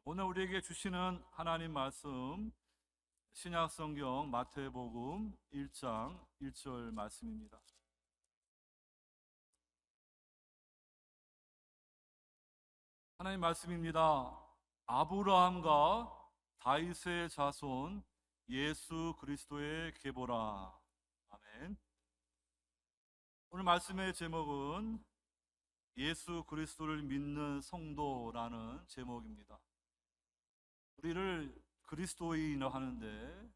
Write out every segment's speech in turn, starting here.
오늘 우리에게 주시는 하나님 말씀 신약 성경 마태복음 1장 1절 말씀입니다. 하나님 말씀입니다. 아브라함과 다윗의 자손 예수 그리스도의 계보라. 아멘. 오늘 말씀의 제목은 예수 그리스도를 믿는 성도라는 제목입니다. 우리를 그리스도인이라 하는데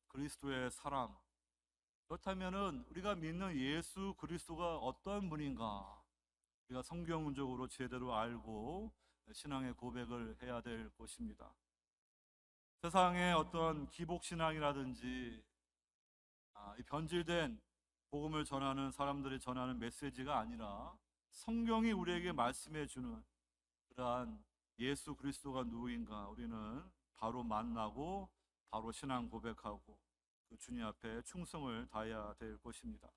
그리스도의 사람, 그렇다면은 우리가 믿는 예수 그리스도가 어떤 분인가 우리가 성경적으로 제대로 알고 신앙의 고백을 해야 될 것입니다. 세상의 어떤 기복신앙이라든지 이 변질된 복음을 전하는 사람들이 전하는 메시지가 아니라 성경이 우리에게 말씀해 주는 그러한 예수 그리스도가 누구인가 우리는 바로 만나고 바로 신앙 고백하고 그 주님 앞에 충성을 다해야 될 것입니다.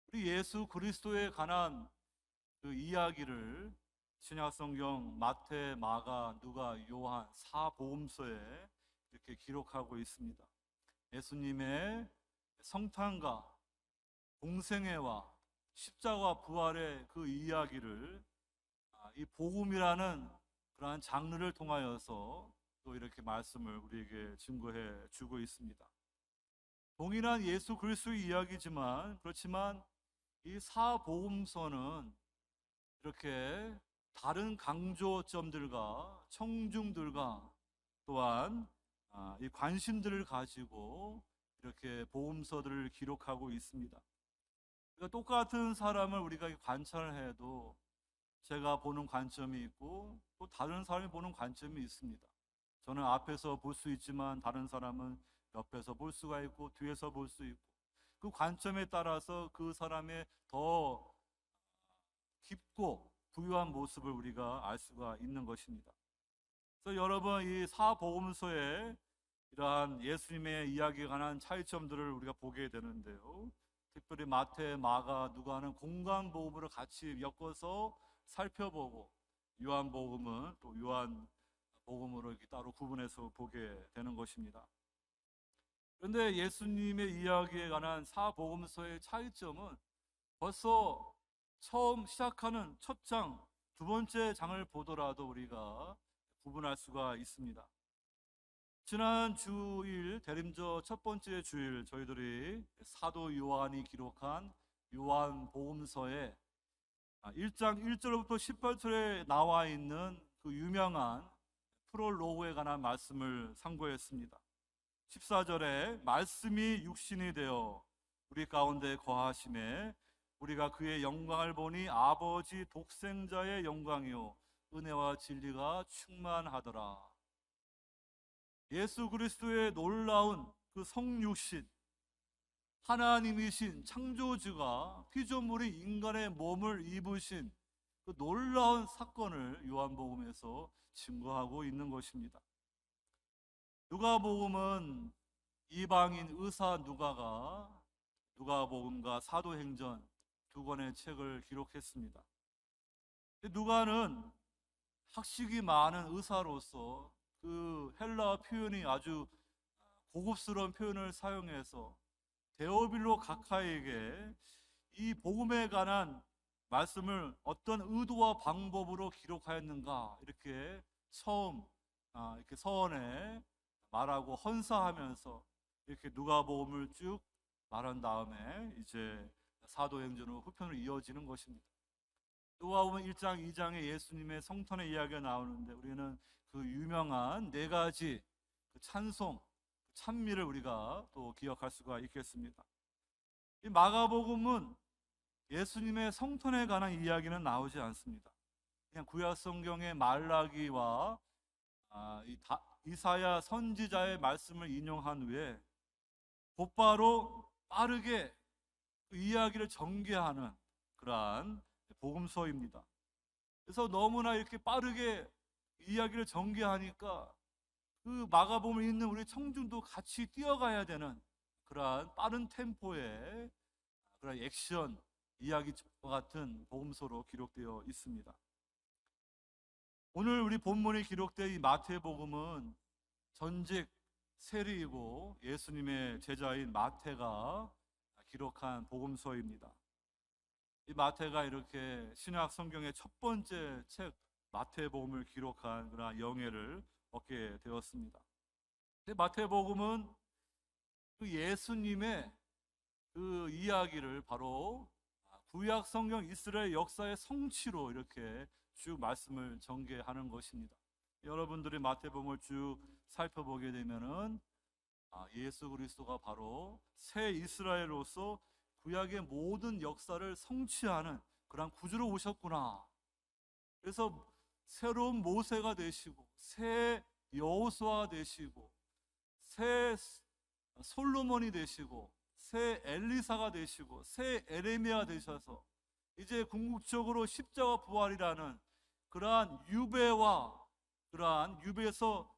우리 예수 그리스도에 관한 그 이야기를 신약 성경 마태, 마가, 누가, 요한 사복음서에 이렇게 기록하고 있습니다. 예수님의 성탄과 공생애와 십자가 부활의 그 이야기를 이 복음이라는 그러한 장르를 통하여서 또 이렇게 말씀을 우리에게 증거해 주고 있습니다. 동일한 예수 그리스도의 이야기지만 그렇지만 이 사복음서는 이렇게 다른 강조점들과 청중들과 또한 이 관심들을 가지고 이렇게 복음서들을 기록하고 있습니다. 그러니까 똑같은 사람을 우리가 관찰을 해도 제가 보는 관점이 있고 또 다른 사람이 보는 관점이 있습니다. 저는 앞에서 볼 수 있지만 다른 사람은 옆에서 볼 수가 있고 뒤에서 볼 수 있고 그 관점에 따라서 그 사람의 더 깊고 부유한 모습을 우리가 알 수가 있는 것입니다. 그래서 여러분 이 사복음서에 이러한 예수님의 이야기에 관한 차이점들을 우리가 보게 되는데요. 특별히 마태, 마가, 누가는 공간복음으로 같이 엮어서 살펴보고 요한복음은 또 요한복음으로 이렇게 따로 구분해서 보게 되는 것입니다. 그런데 예수님의 이야기에 관한 사복음서의 차이점은 벌써 처음 시작하는 첫 장, 두 번째 장을 보더라도 우리가 구분할 수가 있습니다. 지난 주일 대림절 첫 번째 주일 저희들이 사도 요한이 기록한 요한복음서에 1장 1절부터 18절에 나와 있는 그 유명한 프롤로그에 관한 말씀을 상고했습니다. 14절에 말씀이 육신이 되어 우리 가운데 거하심에 우리가 그의 영광을 보니 아버지 독생자의 영광이요 은혜와 진리가 충만하더라. 예수 그리스도의 놀라운 그 성육신, 하나님이신 창조주가 피조물이 인간의 몸을 입으신 그 놀라운 사건을 요한복음에서 증거하고 있는 것입니다. 누가복음은 이방인 의사 누가가 누가복음과 사도행전 두 권의 책을 기록했습니다. 누가는 학식이 많은 의사로서 그 헬라 표현이 아주 고급스러운 표현을 사용해서 데오빌로 각하에게 이 복음에 관한 말씀을 어떤 의도와 방법으로 기록하였는가 이렇게 처음 이렇게 서원에 말하고 헌사하면서 이렇게 누가복음을 쭉 말한 다음에 이제 사도행전으로 후편으로 이어지는 것입니다. 누가복음 1장, 2장에 예수님의 성탄의 이야기가 나오는데 우리는 그 유명한 네 가지 그 찬송, 찬미를 우리가 또 기억할 수가 있겠습니다. 이 마가복음은 예수님의 성탄에 관한 이야기는 나오지 않습니다. 그냥 구약 성경의 말라기와 이사야 선지자의 말씀을 인용한 후에 곧바로 빠르게 그 이야기를 전개하는 그러한 복음서입니다. 그래서 너무나 이렇게 빠르게 이야기를 전개하니까 그 마가복음을 읽는 우리 청중도 같이 뛰어가야 되는 그러한 빠른 템포의 그런 액션 이야기와 같은 복음서로 기록되어 있습니다. 오늘 우리 본문에 기록된 이 마태복음은 전직 세리이고 예수님의 제자인 마태가 기록한 복음서입니다. 이 마태가 이렇게 신약 성경의 첫 번째 책 마태복음을 기록한 그런 영예를 얻게 되었습니다. 마태복음은 그 예수님의 그 이야기를 바로 구약 성경 이스라엘 역사의 성취로 이렇게 쭉 말씀을 전개하는 것입니다. 여러분들이 마태복음을 쭉 살펴보게 되면은 예수 그리스도가 바로 새 이스라엘로서 구약의 모든 역사를 성취하는 그런 구주로 오셨구나. 그래서 새로운 모세가 되시고 새 여호수아가 되시고 새 솔로몬이 되시고 새 엘리사가 되시고 새 에레미야 되셔서 이제 궁극적으로 십자가 부활이라는 그러한 유배와 그러한 유배에서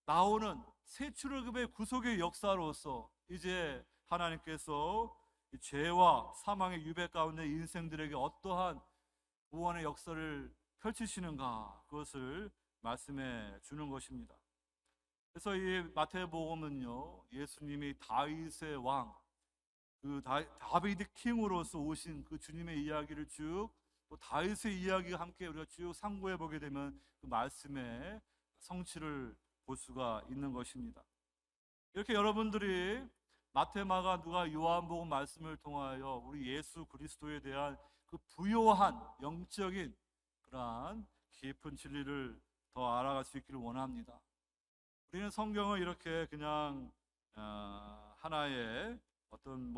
나오는 새 출애굽의 구속의 역사로서 이제 하나님께서 죄와 사망의 유배 가운데 인생들에게 어떠한 구원의 역사를 펼치시는가, 그것을 말씀해 주는 것입니다. 그래서 이 마태복음은요, 예수님이 다윗의 왕, 그 다비드 킹으로서 오신 그 주님의 이야기를 쭉, 또 다윗의 이야기와 함께 우리가 쭉 상고해 보게 되면 그 말씀의 성취를 볼 수가 있는 것입니다. 이렇게 여러분들이 마태, 마가, 누가, 요한복음 말씀을 통하여 우리 예수 그리스도에 대한 그 부요한 영적인 그러한 깊은 진리를 더 알아갈 수 있기를 원합니다. 우리는 성경을 이렇게 그냥 하나의 어떤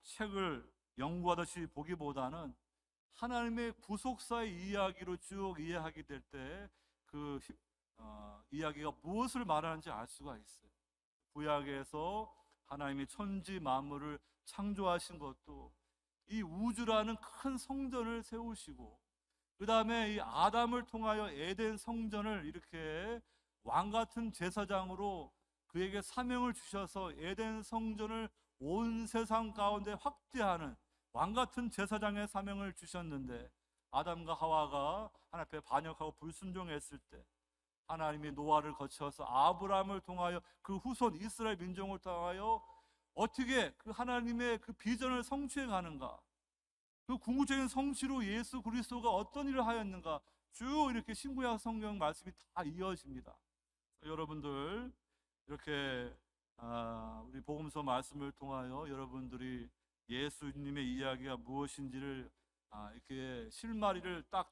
책을 연구하듯이 보기보다는 하나님의 구속사의 이야기로 쭉 이해하게 될 때 그 이야기가 무엇을 말하는지 알 수가 있어요. 구약에서 하나님이 천지 만물을 창조하신 것도 이 우주라는 큰 성전을 세우시고, 그 다음에 이 아담을 통하여 에덴 성전을 이렇게 왕같은 제사장으로 그에게 사명을 주셔서 에덴 성전을 온 세상 가운데 확대하는 왕같은 제사장의 사명을 주셨는데, 아담과 하와가 하나님 앞에 반역하고 불순종했을 때 하나님이 노아를 거쳐서 아브라함을 통하여 그 후손 이스라엘 민족을 통하여 어떻게 그 하나님의 그 비전을 성취해 가는가, 그 궁극적인 성취로 예수 그리스도가 어떤 일을 하였는가, 쭉 이렇게 신구약 성경 말씀이 다 이어집니다. 여러분들 이렇게 우리 복음서 말씀을 통하여 여러분들이 예수님의 이야기가 무엇인지를 이렇게 실마리를 딱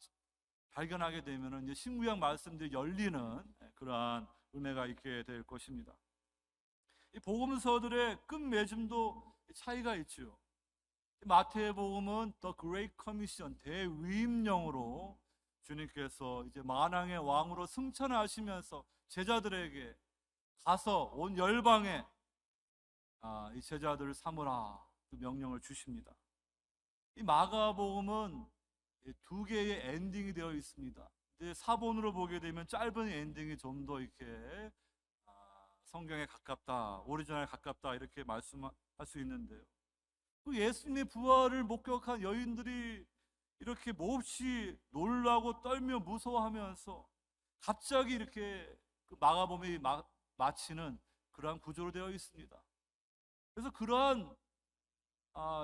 발견하게 되면은 이제 신구약 말씀들이 열리는 그러한 은혜가 있게 될 것입니다. 이 복음서들의 끝맺음도 차이가 있죠. 마태복음은 The Great Commission, 대위임령으로 주님께서 이제 만왕의 왕으로 승천하시면서 제자들에게 가서 온 열방에 이 제자들을 삼으라, 그 명령을 주십니다. 이 마가복음은 두 개의 엔딩이 되어 있습니다. 이제 사본으로 보게 되면 짧은 엔딩이 좀 더 이렇게 성경에 가깝다, 오리지널에 가깝다 이렇게 말씀할 수 있는데요. 그 예수님의 부활을 목격한 여인들이 이렇게 몹시 놀라고 떨며 무서워하면서 갑자기 이렇게 그 마가복음이 마치는 그러한 구조로 되어 있습니다. 그래서 그러한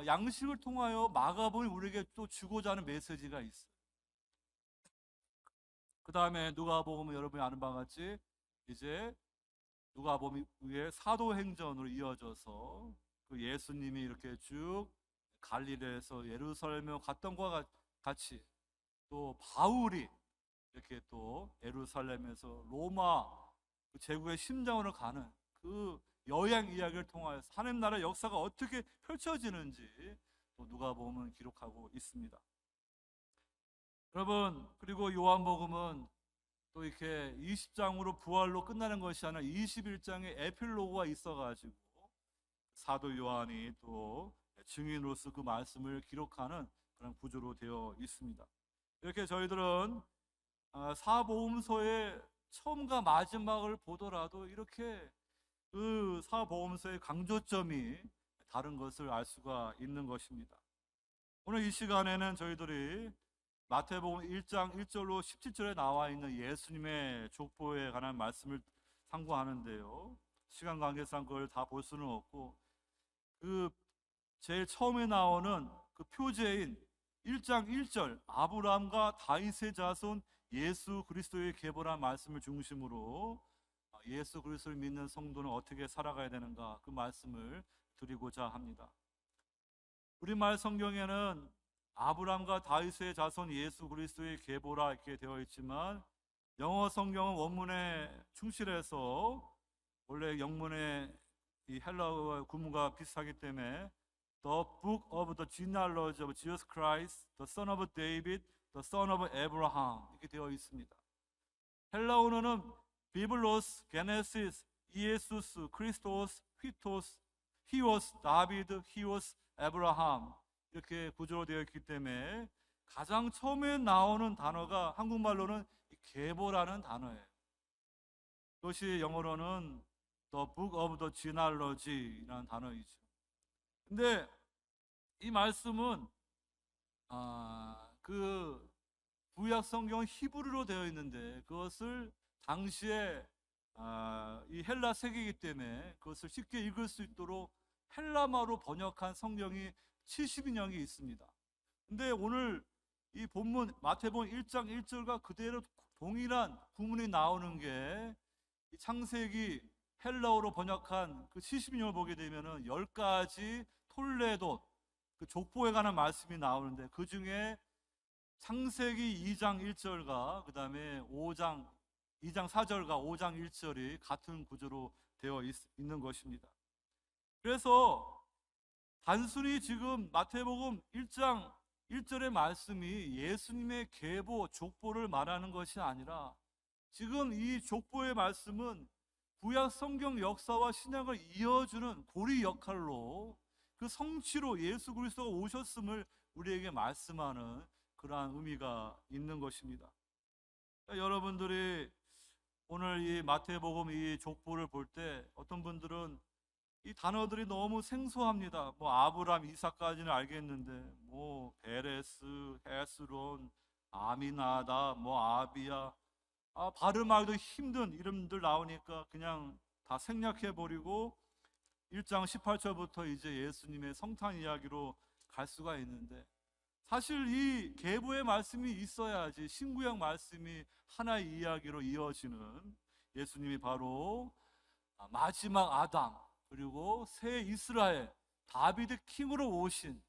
양식을 통하여 마가복음이 우리에게 또 주고자 하는 메시지가 있어요. 그 다음에 누가복음은 여러분이 아는 바와 같이 이제 누가복음 위에 사도행전으로 이어져서 그 예수님이 이렇게 쭉 갈릴리에서 예루살렘에 갔던 것과 같이 또 바울이 이렇게 또 예루살렘에서 로마 그 제국의 심장으로 가는 그 여행 이야기를 통하여서 하나님 나라의 역사가 어떻게 펼쳐지는지 또 누가복음은 기록하고 있습니다. 여러분, 그리고 요한복음은 또 이렇게 20장으로 부활로 끝나는 것이 아니라 21장에 에필로그가 있어가지고 사도 요한이 또 증인으로서 그 말씀을 기록하는 그런 구조로 되어 있습니다. 이렇게 저희들은 사복음서의 처음과 마지막을 보더라도 이렇게 그 사복음서의 강조점이 다른 것을 알 수가 있는 것입니다. 오늘 이 시간에는 저희들이 마태복음 1장 1절로 17절에 나와 있는 예수님의 족보에 관한 말씀을 상고하는데요. 시간 관계상 그걸 다 볼 수는 없고, 그 제일 처음에 나오는 그 표제인 1장 1절, 아브라함과 다윗의 자손 예수 그리스도의 계보란 말씀을 중심으로 예수 그리스도를 믿는 성도는 어떻게 살아가야 되는가, 그 말씀을 드리고자 합니다. 우리말 성경에는 아브라함과 다윗의 자손 예수 그리스도의 계보라 이렇게 되어 있지만, 영어 성경은 원문에 충실해서 원래 영문의 이 헬라어 구문과 비슷하기 때문에 The Book of the Genealogy of Jesus Christ, the Son of David, the Son of Abraham 이렇게 되어 있습니다. 헬라 언어는 비블로스, 게네시스, 이에수스, 크리스토스, 휘토스, 히오스, 다비드, 히오스, 에브라함 이렇게 구조로 되어 있기 때문에 가장 처음에 나오는 단어가 한국말로는 계보라는 단어예요. 그것이 영어로는 The Book of the Genealogy라는 단어이죠. 근데 이 말씀은 그 구약 성경은 히브리로 되어 있는데, 그것을 당시에 이 헬라 세계이기 때문에 그것을 쉽게 읽을 수 있도록 헬라말로 번역한 성경이 70인형이 있습니다. 근데 오늘 이 본문 마태복음 1장 1절과 그대로 동일한 구문이 나오는 게 창세기 헬라어로 번역한 그 70인형을 보게 되면은 10가지 톨레도 그 족보에 관한 말씀이 나오는데, 그 중에 창세기 2장 1절과 그 다음에 2장 4절과 5장 1절이 같은 구조로 되어 있는 것입니다. 그래서 단순히 지금 마태복음 1장 1절의 말씀이 예수님의 계보, 족보를 말하는 것이 아니라, 지금 이 족보의 말씀은 구약 성경 역사와 신약을 이어주는 고리 역할로 그 성취로 예수 그리스도가 오셨음을 우리에게 말씀하는 그러한 의미가 있는 것입니다. 여러분들이 오늘 이 마태복음 이 족보를 볼 때 어떤 분들은 이 단어들이 너무 생소합니다. 뭐 아브람, 이삭까지는 알겠는데 뭐 베레스, 헤스론, 아미나다, 뭐 아비야, 발음하기도 힘든 이름들 나오니까 그냥 다 생략해버리고 1장 18절부터 이제 예수님의 성탄 이야기로 갈 수가 있는데, 사실 이 계보의 말씀이 있어야지 신구약 말씀이 하나의 이야기로 이어지는, 예수님이 바로 마지막 아담 그리고 새 이스라엘 다비드 킹으로 오신,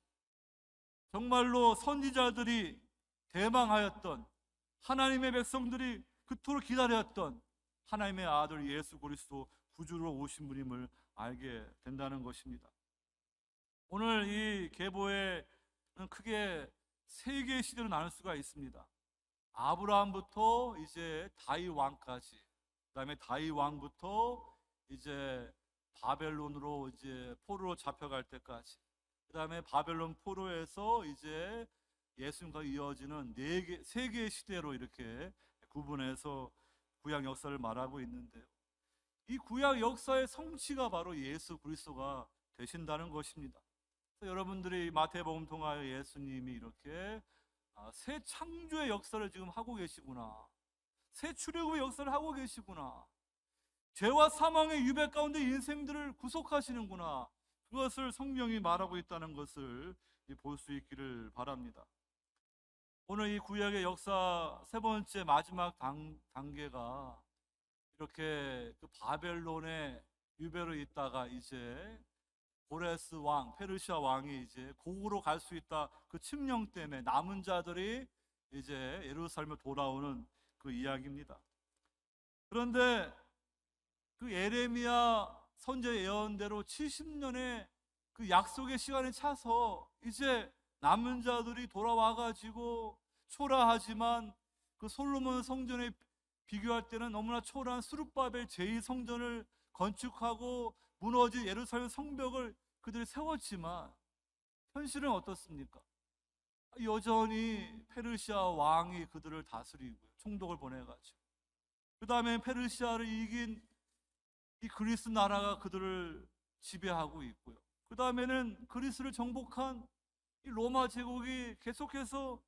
정말로 선지자들이 대망하였던, 하나님의 백성들이 그토록 기다렸던 하나님의 아들 예수 그리스도 구주로 오신 분임을 알게 된다는 것입니다. 오늘 이 계보에는 크게 세 개의 시대로 나눌 수가 있습니다. 아브라함부터 이제 다윗 왕까지, 그다음에 다윗 왕부터 이제 바벨론으로 이제 포로로 잡혀갈 때까지, 그다음에 바벨론 포로에서 이제 예수님과 이어지는 세 개의 시대로 이렇게 구분해서 구약 역사를 말하고 있는데요. 이 구약 역사의 성취가 바로 예수 그리스도가 되신다는 것입니다. 그래서 여러분들이 마태복음 통하여 예수님이 이렇게 새 창조의 역사를 지금 하고 계시구나, 새 출애굽의 역사를 하고 계시구나, 죄와 사망의 유배 가운데 인생들을 구속하시는구나, 그것을 성경이 말하고 있다는 것을 볼 수 있기를 바랍니다. 오늘 이 구약의 역사 세 번째 마지막 단계가 이렇게 그 바벨론의 유배로 있다가 이제 고레스 왕, 페르시아 왕이 이제 고국으로 갈 수 있다, 그 칙령 때문에 남은 자들이 이제 예루살렘에 돌아오는 그 이야기입니다. 그런데 그 예레미야 선지자 예언대로 70년의 그 약속의 시간에 차서 이제 남은 자들이 돌아와 가지고 초라하지만 그 솔로몬 성전에 비교할 때는 너무나 초라한 스룹바벨 제2성전을 건축하고 무너진 예루살렘 성벽을 그들이 세웠지만 현실은 어떻습니까? 여전히 페르시아 왕이 그들을 다스리고요, 총독을 보내가지고 그 다음에 페르시아를 이긴 이 그리스 나라가 그들을 지배하고 있고요, 그 다음에는 그리스를 정복한 이 로마 제국이 계속해서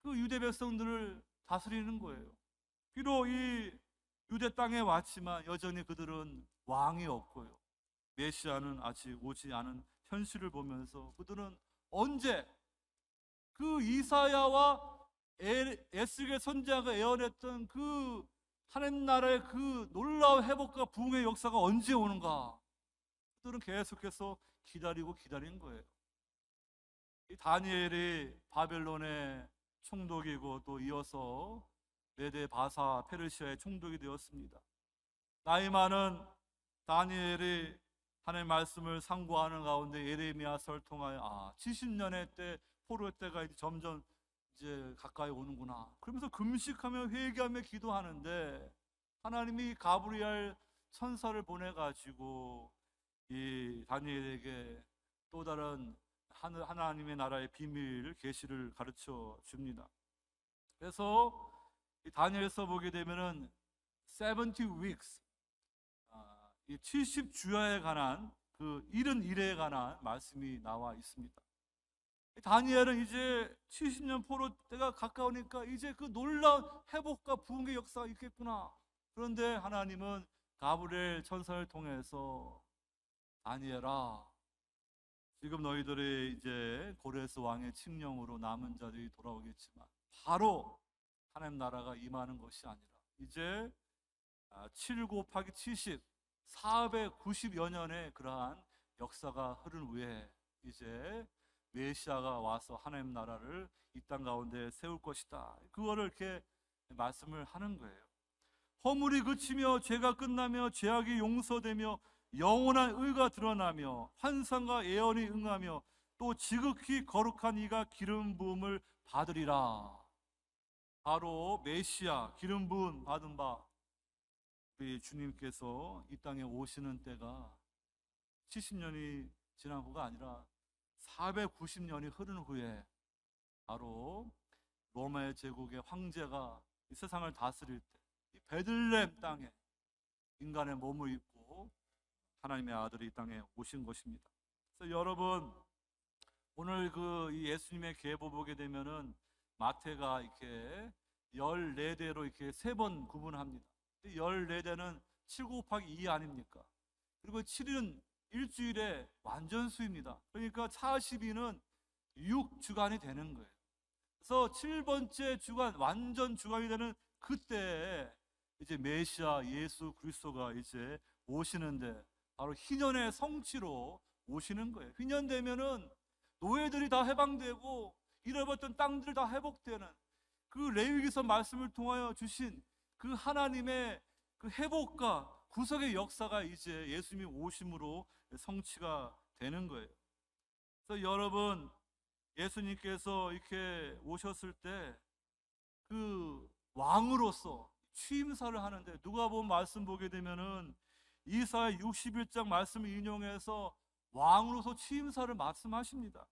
그 유대 백성들을 다스리는 거예요. 비록 이 유대 땅에 왔지만 여전히 그들은 왕이 없고요. 메시아는 아직 오지 않은 현실을 보면서 그들은 언제 그 이사야와 에스겔 선지자가 예언했던 그 하나님 나라의 그 놀라운 회복과 부흥의 역사가 언제 오는가? 그들은 계속해서 기다린 거예요. 이 다니엘이 바벨론의 총독이고 또 이어서 메대 바사 페르시아의 총독이 되었습니다. 나이 많은 다니엘이 하나님의 말씀을 상고하는 가운데 예레미야서를 통하여 70년의 때 포로의 때가 이제 점점 이제 가까이 오는구나. 그러면서 금식하며 회개하며 기도하는데 하나님이 가브리엘 천사를 보내 가지고 이 다니엘에게 또 다른 하나님의 나라의 비밀 계시를 가르쳐 줍니다. 그래서 이 다니엘서 보게 되면은 70 weeks, 이 70주야에 관한 그 71회에 관한 말씀이 나와 있습니다. 다니엘은 이제 70년 포로 때가 가까우니까 이제 그 놀라운 회복과 부흥의 역사가 있겠구나. 그런데 하나님은 가브리엘 천사를 통해서 다니엘아, 지금 너희들이 이제 고레스 왕의 칙령으로 남은 자들이 돌아오겠지만 바로 하나님 나라가 임하는 것이 아니라 이제 7 곱하기 70, 490여 년의 그러한 역사가 흐른 후에 이제 메시아가 와서 하나님 나라를 이 땅 가운데 세울 것이다. 그거를 이렇게 말씀을 하는 거예요. 허물이 그치며 죄가 끝나며 죄악이 용서되며 영원한 의가 드러나며 환상과 예언이 응하며 또 지극히 거룩한 이가 기름 부음을 받으리라. 바로 메시아 기름 부음 받은 바 우리 주님께서 이 땅에 오시는 때가 70년이 지난 후가 아니라 490년이 흐른 후에 바로 로마의 제국의 황제가 이 세상을 다스릴 때 이 베들레헴 땅에 인간의 몸을 입고 하나님의 아들이 이 땅에 오신 것입니다. 그래서 여러분 오늘 그 예수님의 계보 보게 되면은 마태가 이렇게 14대로 이렇게 3번 구분합니다. 14대는 7 곱하기 2 아닙니까? 그리고 7일은 일주일의 완전수입니다. 그러니까 42는 6주간이 되는 거예요. 그래서 7번째 주간, 완전 주간이 되는 그때 이제 메시아 예수 그리스도가 이제 오시는데 바로 희년의 성취로 오시는 거예요. 희년 되면은 노예들이 다 해방되고 잃어버렸던 땅들이 다 회복되는 그 레위기서 말씀을 통하여 주신 그 하나님의 그 회복과 구속의 역사가 이제 예수님이 오심으로 성취가 되는 거예요. 그래서 여러분 예수님께서 이렇게 오셨을 때 그 왕으로서 취임사를 하는데 누가복음 말씀 보게 되면은 이사야 61장 말씀을 인용해서 왕으로서 취임사를 말씀하십니다.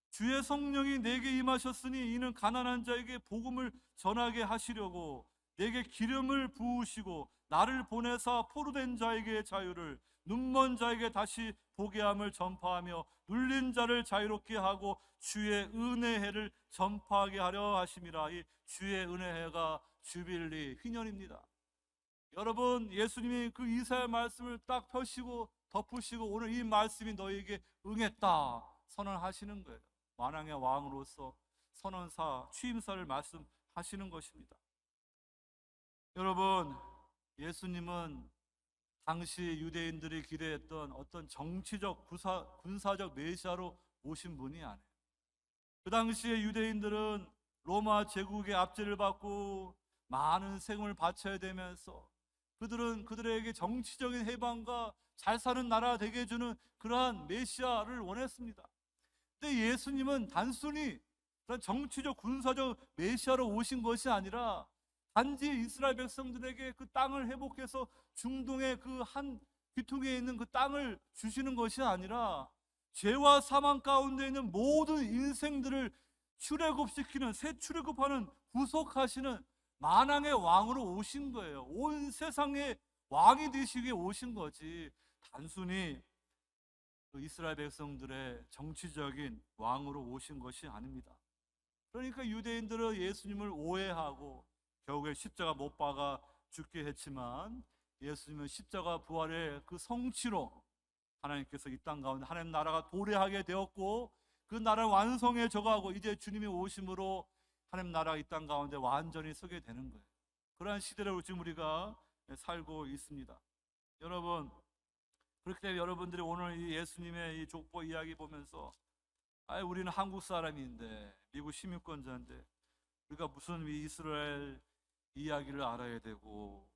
주의 성령이 내게 임하셨으니 이는 가난한 자에게 복음을 전하게 하시려고 내게 기름을 부으시고 나를 보내사 포로된 자에게 자유를 눈먼 자에게 다시 보게 함을 전파하며 눌린 자를 자유롭게 하고 주의 은혜의 해를 전파하게 하려 하심이라. 이 주의 은혜의 해가 주빌리 희년입니다. 여러분 예수님이 그 이사야 말씀을 딱 펴시고 덮으시고 오늘 이 말씀이 너에게 응했다 선언하시는 거예요. 만왕의 왕으로서 선언사 취임사를 말씀하시는 것입니다. 여러분 예수님은 당시 유대인들이 기대했던 어떤 정치적 군사적 메시아로 오신 분이 아니에요. 그 당시에 유대인들은 로마 제국의 압제를 받고 많은 세금을 바쳐야 되면서 그들은 그들에게 정치적인 해방과 잘 사는 나라 되게 해주는 그러한 메시아를 원했습니다. 근데 예수님은 단순히 그런 정치적 군사적 메시아로 오신 것이 아니라 단지 이스라엘 백성들에게 그 땅을 회복해서 중동의 그 한 귀퉁이에 있는 그 땅을 주시는 것이 아니라 죄와 사망 가운데 있는 모든 인생들을 출애굽시키는 새 출애굽하는 구속하시는 만왕의 왕으로 오신 거예요. 온 세상의 왕이 되시기 위해 오신 거지 단순히 그 이스라엘 백성들의 정치적인 왕으로 오신 것이 아닙니다. 그러니까 유대인들은 예수님을 오해하고 결국에 십자가 못 박아 죽게 했지만, 예수님은 십자가 부활의 그 성취로 하나님께서 이 땅 가운데 하나님 나라가 도래하게 되었고, 그 나라를 완성해져 가고 이제 주님이 오심으로 하나님 나라가 이 땅 가운데 완전히 서게 되는 거예요. 그러한 시대를 지금 우리가 살고 있습니다. 여러분, 그렇기 때문에 여러분들이 오늘 이 예수님의 이 족보 이야기 보면서, 우리는 한국 사람인데, 미국 시민권자인데 우리가 무슨 이 이스라엘 이야기를 알아야 되고,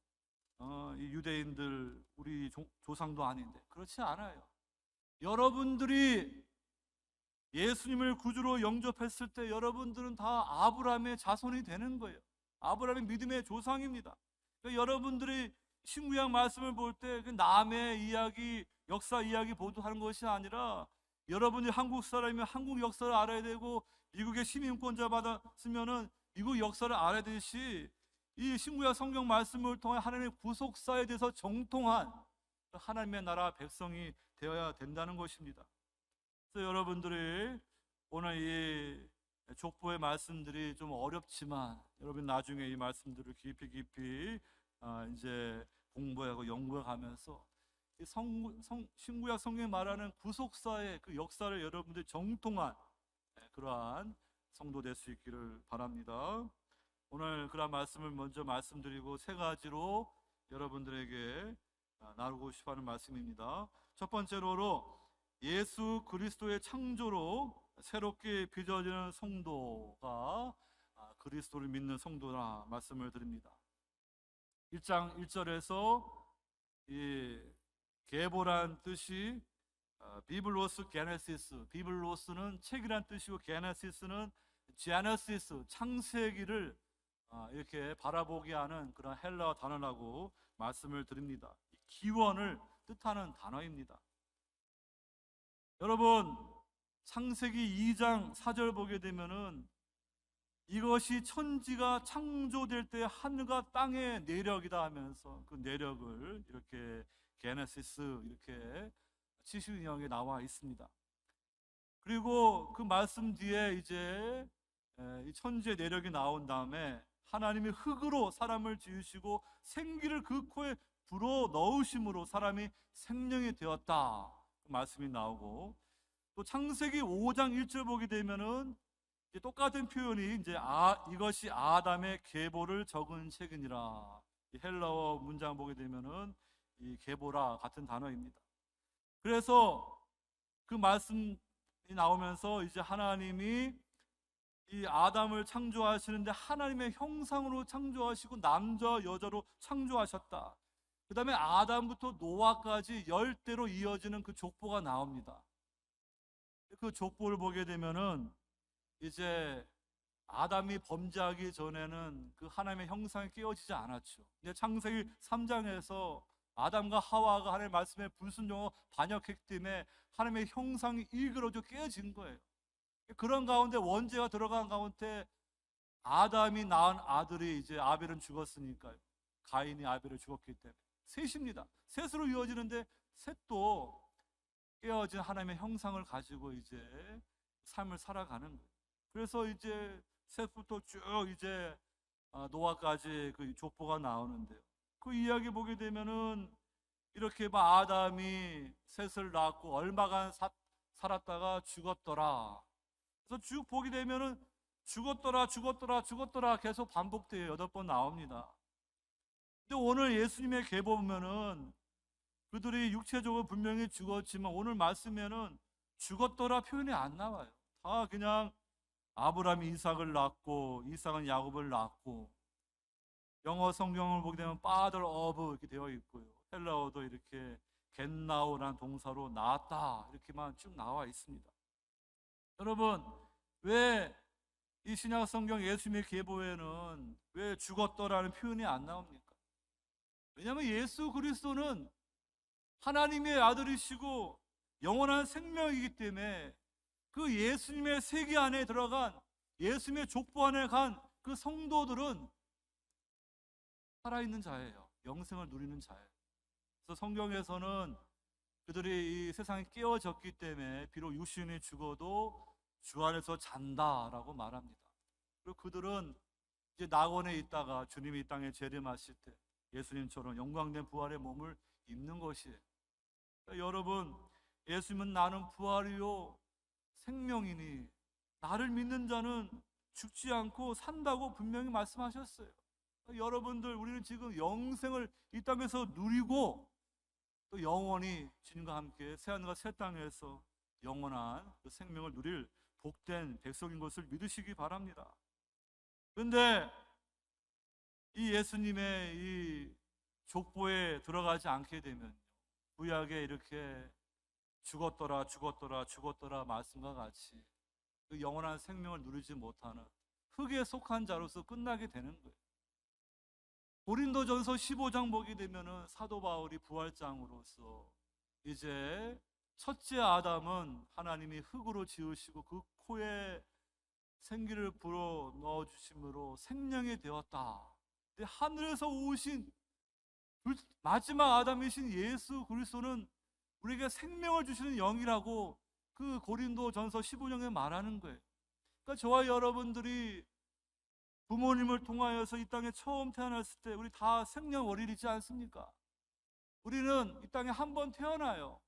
이 유대인들 우리 조상도 아닌데. 그렇지 않아요. 여러분들이 예수님을 구주로 영접했을 때 여러분들은 다 아브라함의 자손이 되는 거예요. 아브라함의 믿음의 조상입니다. 그러니까 여러분들이 신구약 말씀을 볼 때 그 남의 이야기, 역사 이야기 보도하는 것이 아니라, 여러분이 한국 사람이면 한국 역사를 알아야 되고, 미국의 시민권자 받았으면은 미국 역사를 알아야 되듯이, 이 신구약 성경 말씀을 통해 하나님의 구속사에 대해서 정통한 하나님의 나라 백성이 되어야 된다는 것입니다. 그래서 여러분들이 오늘 이 족보의 말씀들이 좀 어렵지만, 여러분 나중에 이 말씀들을 깊이 이제 공부하고 연구해 가면서 신구약 성경이 말하는 구속사의 그 역사를 여러분들이 정통한 그러한 성도 될 수 있기를 바랍니다. 오늘 그런 말씀을 먼저 말씀드리고 세 가지로 여러분들에게 나누고 싶어하는 말씀입니다. 첫 번째로, 예수 그리스도의 창조로 새롭게 빚어지는 성도가 그리스도를 믿는 성도라 말씀을 드립니다. 1장 1절에서 이 계보란 뜻이 비블로스 게네시스, 비블로스는 책이란 뜻이고 게네시스는 제네시스, 창세기를 이렇게 바라보게 하는 그런 헬라어 단어라고 말씀을 드립니다. 기원을 뜻하는 단어입니다. 여러분, 창세기 2장 4절 보게 되면은, 이것이 천지가 창조될 때 하늘과 땅의 내력이다 하면서 그 내력을 이렇게 게네시스 이렇게 70인형에 나와 있습니다. 그리고 그 말씀 뒤에 이제 이 천지의 내력이 나온 다음에 하나님이 흙으로 사람을 지으시고 생기를 그 코에 불어 넣으심으로 사람이 생명이 되었다, 그 말씀이 나오고, 또 창세기 5장 1절 보게 되면은 똑같은 표현이 이제 이것이 아담의 계보를 적은 책이니라, 이 헬라어 문장 보게 되면은 이 계보라 같은 단어입니다. 그래서 그 말씀이 나오면서 이제 하나님이 이 아담을 창조하시는데 하나님의 형상으로 창조하시고 남자 여자로 창조하셨다. 그 다음에 아담부터 노아까지 10대로 이어지는 그 족보가 나옵니다. 그 족보를 보게 되면은 이제 아담이 범죄하기 전에는 그 하나님의 형상이 깨어지지 않았죠. 근데 창세기 3장에서 아담과 하와가 하나님의 말씀에 불순종하고 반역했기 때문에 하나님의 형상이 일그러져 깨어진 거예요. 그런 가운데 원죄가 들어간 가운데 아담이 낳은 아들이, 이제 아벨은 죽었으니까요, 가인이 아벨을 죽었기 때문에 셋입니다. 셋으로 이어지는데 셋도 깨어진 하나님의 형상을 가지고 이제 삶을 살아가는 거예요. 그래서 이제 셋부터 쭉 이제 노아까지 그 족보가 나오는데요, 그 이야기 보게 되면은 이렇게 아담이 셋을 낳고 얼마간 살았다가 죽었더라. 그래서 쭉 보게 되면은 죽었더라 계속 반복돼요. 8번 나옵니다. 근데 오늘 예수님의 계보 보면은 그들이 육체적으로 분명히 죽었지만 오늘 말씀에는 죽었더라 표현이 안 나와요. 다 그냥 아브라함이 이삭을 낳고 이삭은 야곱을 낳고, 영어 성경을 보게 되면 father of 이렇게 되어 있고요, 헬라어도 이렇게 겟나오라는 동사로 낳았다 이렇게만 쭉 나와 있습니다. 여러분, 왜 이 신약 성경 예수님의 계보에는 왜 죽었더라는 표현이 안 나옵니까? 왜냐하면 예수 그리스도는 하나님의 아들이시고 영원한 생명이기 때문에 그 예수님의 세계 안에 들어간, 예수님의 족보 안에 간 그 성도들은 살아있는 자예요. 영생을 누리는 자예요. 그래서 성경에서는 그들이 이 세상에 깨어졌기 때문에 비록 육신이 죽어도 주 안에서 잔다라고 말합니다. 그리고 그들은 이제 낙원에 있다가 주님이 이 땅에 재림하실 때 예수님처럼 영광된 부활의 몸을 입는 것이에요. 그러니까 여러분, 예수님은 나는 부활이요 생명이니 나를 믿는 자는 죽지 않고 산다고 분명히 말씀하셨어요. 그러니까 여러분들, 우리는 지금 영생을 이 땅에서 누리고 또 영원히 주님과 함께 새하늘과 새 땅에서 영원한 그 생명을 누릴 복된 백성인 것을 믿으시기 바랍니다. 그런데 이 예수님의 이 족보에 들어가지 않게 되면 구약에 이렇게 죽었더라 죽었더라 죽었더라 말씀과 같이 그 영원한 생명을 누리지 못하는 흙에 속한 자로서 끝나게 되는 거예요. 고린도전서 15장 보게 되면은 사도 바울이 부활장으로서 이제 첫째 아담은 하나님이 흙으로 지으시고 그 코에 생기를 불어 넣어 주심으로 생명이 되었다. 근데 하늘에서 오신 마지막 아담이신 예수 그리스도는 우리에게 생명을 주시는 영이라고 그 고린도전서 15장에 말하는 거예요. 그러니까 저와 여러분들이 부모님을 통하여서 이 땅에 처음 태어났을 때 우리 다 생년월일이지 않습니까? 우리는 이 땅에 한 번 태어나요.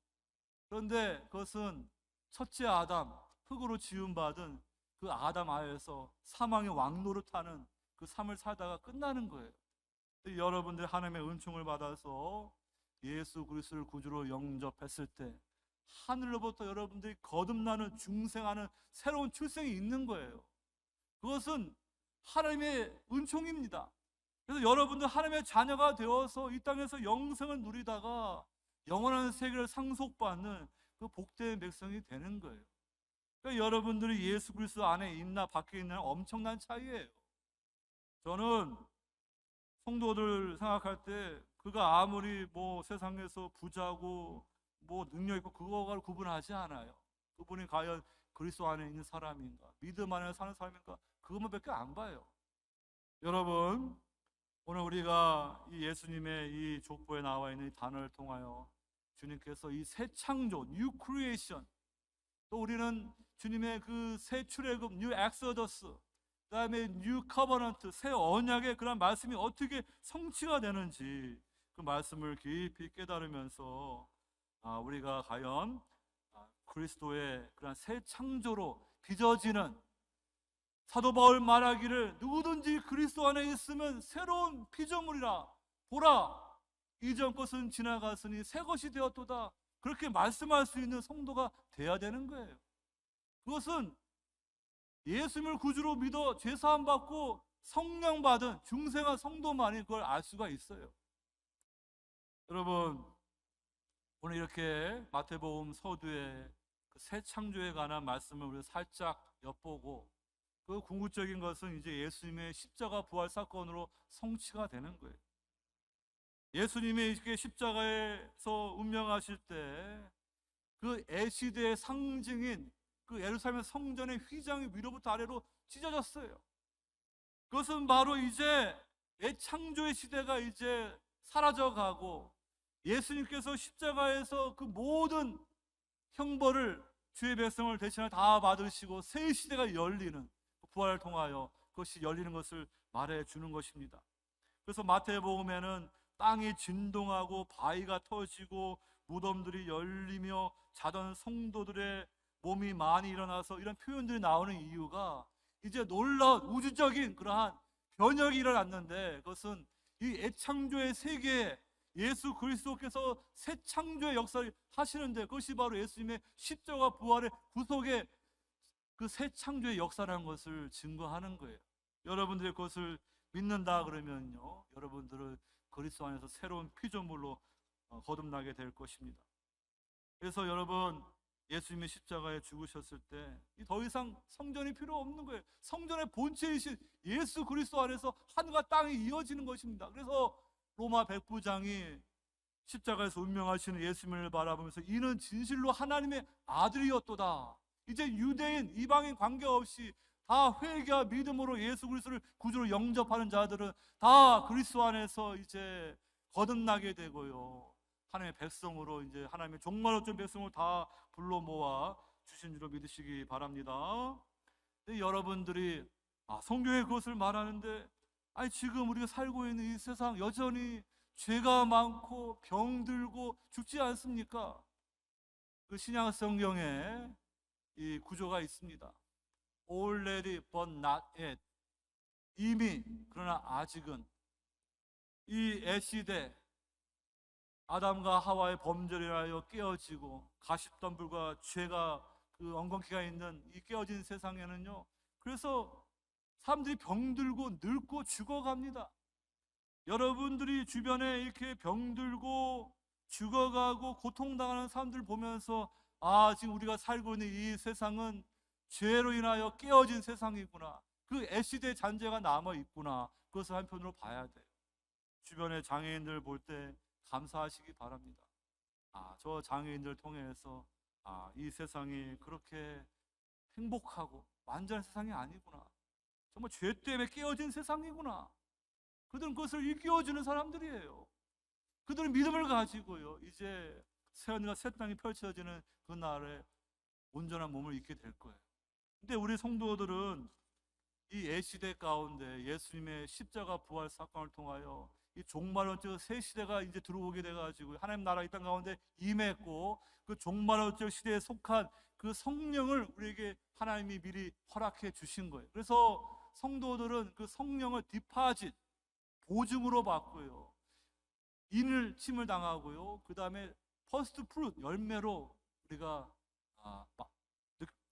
그런데 그것은 첫째 아담, 흙으로 지음받은 그 아담 하에서 사망의 왕노릇하는 그 삶을 살다가 끝나는 거예요. 여러분들 하나님의 은총을 받아서 예수 그리스도를 구주로 영접했을 때 하늘로부터 여러분들이 거듭나는 중생하는 새로운 출생이 있는 거예요. 그것은 하나님의 은총입니다. 그래서 여러분들 하나님의 자녀가 되어서 이 땅에서 영생을 누리다가 영원한 세계를 상속받는 그 복된 백성이 되는 거예요. 그러니까 여러분들이 예수 그리스도 안에 있나 밖에 있나 엄청난 차이예요. 저는 성도들 생각할 때 그가 아무리 뭐 세상에서 부자고 뭐 능력 있고 그거가 구분하지 않아요. 그분이 과연 그리스도 안에 있는 사람인가, 믿음 안에 사는 사람인가, 그것만밖에 안 봐요. 여러분, 오늘 우리가 이 예수님의 이 족보에 나와 있는 이 단어를 통하여 주님께서 이 새 창조, 뉴 크리에이션, 또 우리는 주님의 그 새 출애굽, 뉴 엑소더스, 그다음에 뉴 커버넌트, 새 언약의 그런 말씀이 어떻게 성취가 되는지 그 말씀을 깊이 깨달으면서 우리가 과연 그리스도의 그런 새 창조로 빚어지는, 사도 바울 말하기를 누구든지 그리스도 안에 있으면 새로운 피조물이라, 보라 이전 것은 지나갔으니 새 것이 되었도다, 그렇게 말씀할 수 있는 성도가 돼야 되는 거예요. 그것은 예수님을 구주로 믿어 죄사함 받고 성령 받은 중생한 성도만이 그걸 알 수가 있어요. 여러분, 오늘 이렇게 마태복음 서두에 그 새 창조에 관한 말씀을 우리가 살짝 엿보고 그 궁극적인 것은 이제 예수님의 십자가 부활 사건으로 성취가 되는 거예요. 예수님이 이렇게 십자가에서 운명하실 때 그 애시대의 상징인 그 예루살렘 성전의 휘장이 위로부터 아래로 찢어졌어요. 그것은 바로 이제 애창조의 시대가 이제 사라져가고 예수님께서 십자가에서 그 모든 형벌을 주의 백성을 대신하여 다 받으시고 새 시대가 열리는, 부활을 통하여 그것이 열리는 것을 말해주는 것입니다. 그래서 마태복음에는 땅이 진동하고 바위가 터지고 무덤들이 열리며 자던 성도들의 몸이 많이 일어나서 이런 표현들이 나오는 이유가 이제 놀라운 우주적인 그러한 변혁이 일어났는데, 그것은 이 애창조의 세계에 예수 그리스도께서 새 창조의 역사를 하시는데 그것이 바로 예수님의 십자가 부활의 구속의 그 새 창조의 역사라는 것을 증거하는 거예요. 여러분들이 그것을 믿는다 그러면요, 여러분들은 그리스도 안에서 새로운 피조물로 거듭나게 될 것입니다. 그래서 여러분, 예수님이 십자가에 죽으셨을 때 더 이상 성전이 필요 없는 거예요. 성전의 본체이신 예수 그리스도 안에서 하늘과 땅이 이어지는 것입니다. 그래서 로마 백부장이 십자가에서 운명하시는 예수님을 바라보면서 이는 진실로 하나님의 아들이었도다. 이제 유대인, 이방인 관계없이 다 회개와 믿음으로 예수 그리스도를 구주로 영접하는 자들은 다 그리스도 안에서 이제 거듭나게 되고요, 하나님의 백성으로, 이제 하나님의 종말로 된 백성을 다 불러 모아 주신 줄로 믿으시기 바랍니다. 여러분들이 성경에 그것을 말하는데, 아니 지금 우리가 살고 있는 이 세상 여전히 죄가 많고 병들고 죽지 않습니까? 그 신약 성경에 이 구조가 있습니다. Already but not yet. 이미 그러나 아직은. 이 애시대 아담과 하와의 범죄를 하여 깨어지고 가십덤불과 죄가 그 엉겅퀴가 있는 이 깨어진 세상에는요, 그래서 사람들이 병들고 늙고 죽어갑니다. 여러분들이 주변에 이렇게 병들고 죽어가고 고통당하는 사람들 보면서, 지금 우리가 살고 있는 이 세상은 죄로 인하여 깨어진 세상이구나, 그 애시대의 잔재가 남아있구나, 그것을 한편으로 봐야 돼요. 주변의 장애인들 볼 때 감사하시기 바랍니다. 저 장애인들 통해서 이 세상이 그렇게 행복하고 완전한 세상이 아니구나, 정말 죄 때문에 깨어진 세상이구나. 그들은 그것을 일깨워주는 사람들이에요. 그들은 믿음을 가지고요, 이제 새하늘과 새 땅이 펼쳐지는 그날에 온전한 몸을 입게 될 거예요. 근데 우리 성도들은 이 애시대 가운데 예수님의 십자가 부활 사건을 통하여 이 종말론적 새 시대가 이제 들어오게 돼가지고 하나님 나라 이 땅 가운데 임했고, 그 종말론적 시대에 속한 그 성령을 우리에게 하나님이 미리 허락해 주신 거예요. 그래서 성도들은 그 성령을 디파짓, 보증으로 받고요, 인을 침을 당하고요, 그 다음에 퍼스트 프루트, 열매로 우리가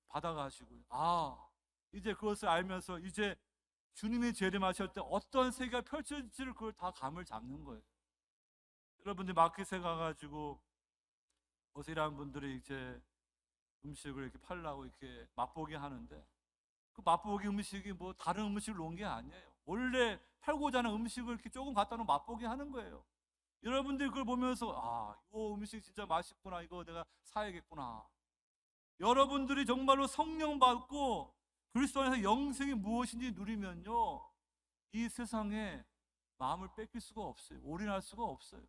받아가시고요. 이제 그것을 알면서 이제 주님이 재림하실 때 어떤 세계가 펼쳐질지를 그걸 다 감을 잡는 거예요. 여러분들 마켓에 가가지고 어슬이라는 분들이 이제 음식을 이렇게 팔라고 이렇게 맛보기 하는데, 그 맛보기 음식이 뭐 다른 음식을 놓은 게 아니에요. 원래 팔고자 하는 음식을 이렇게 조금 갖다 놓으면 맛보기 하는 거예요. 여러분들이 그걸 보면서 이 음식 진짜 맛있구나, 이거 내가 사야겠구나. 여러분들이 정말로 성령 받고 그리스도 안에서 영생이 무엇인지 누리면요, 이 세상에 마음을 뺏길 수가 없어요. 올인할 수가 없어요.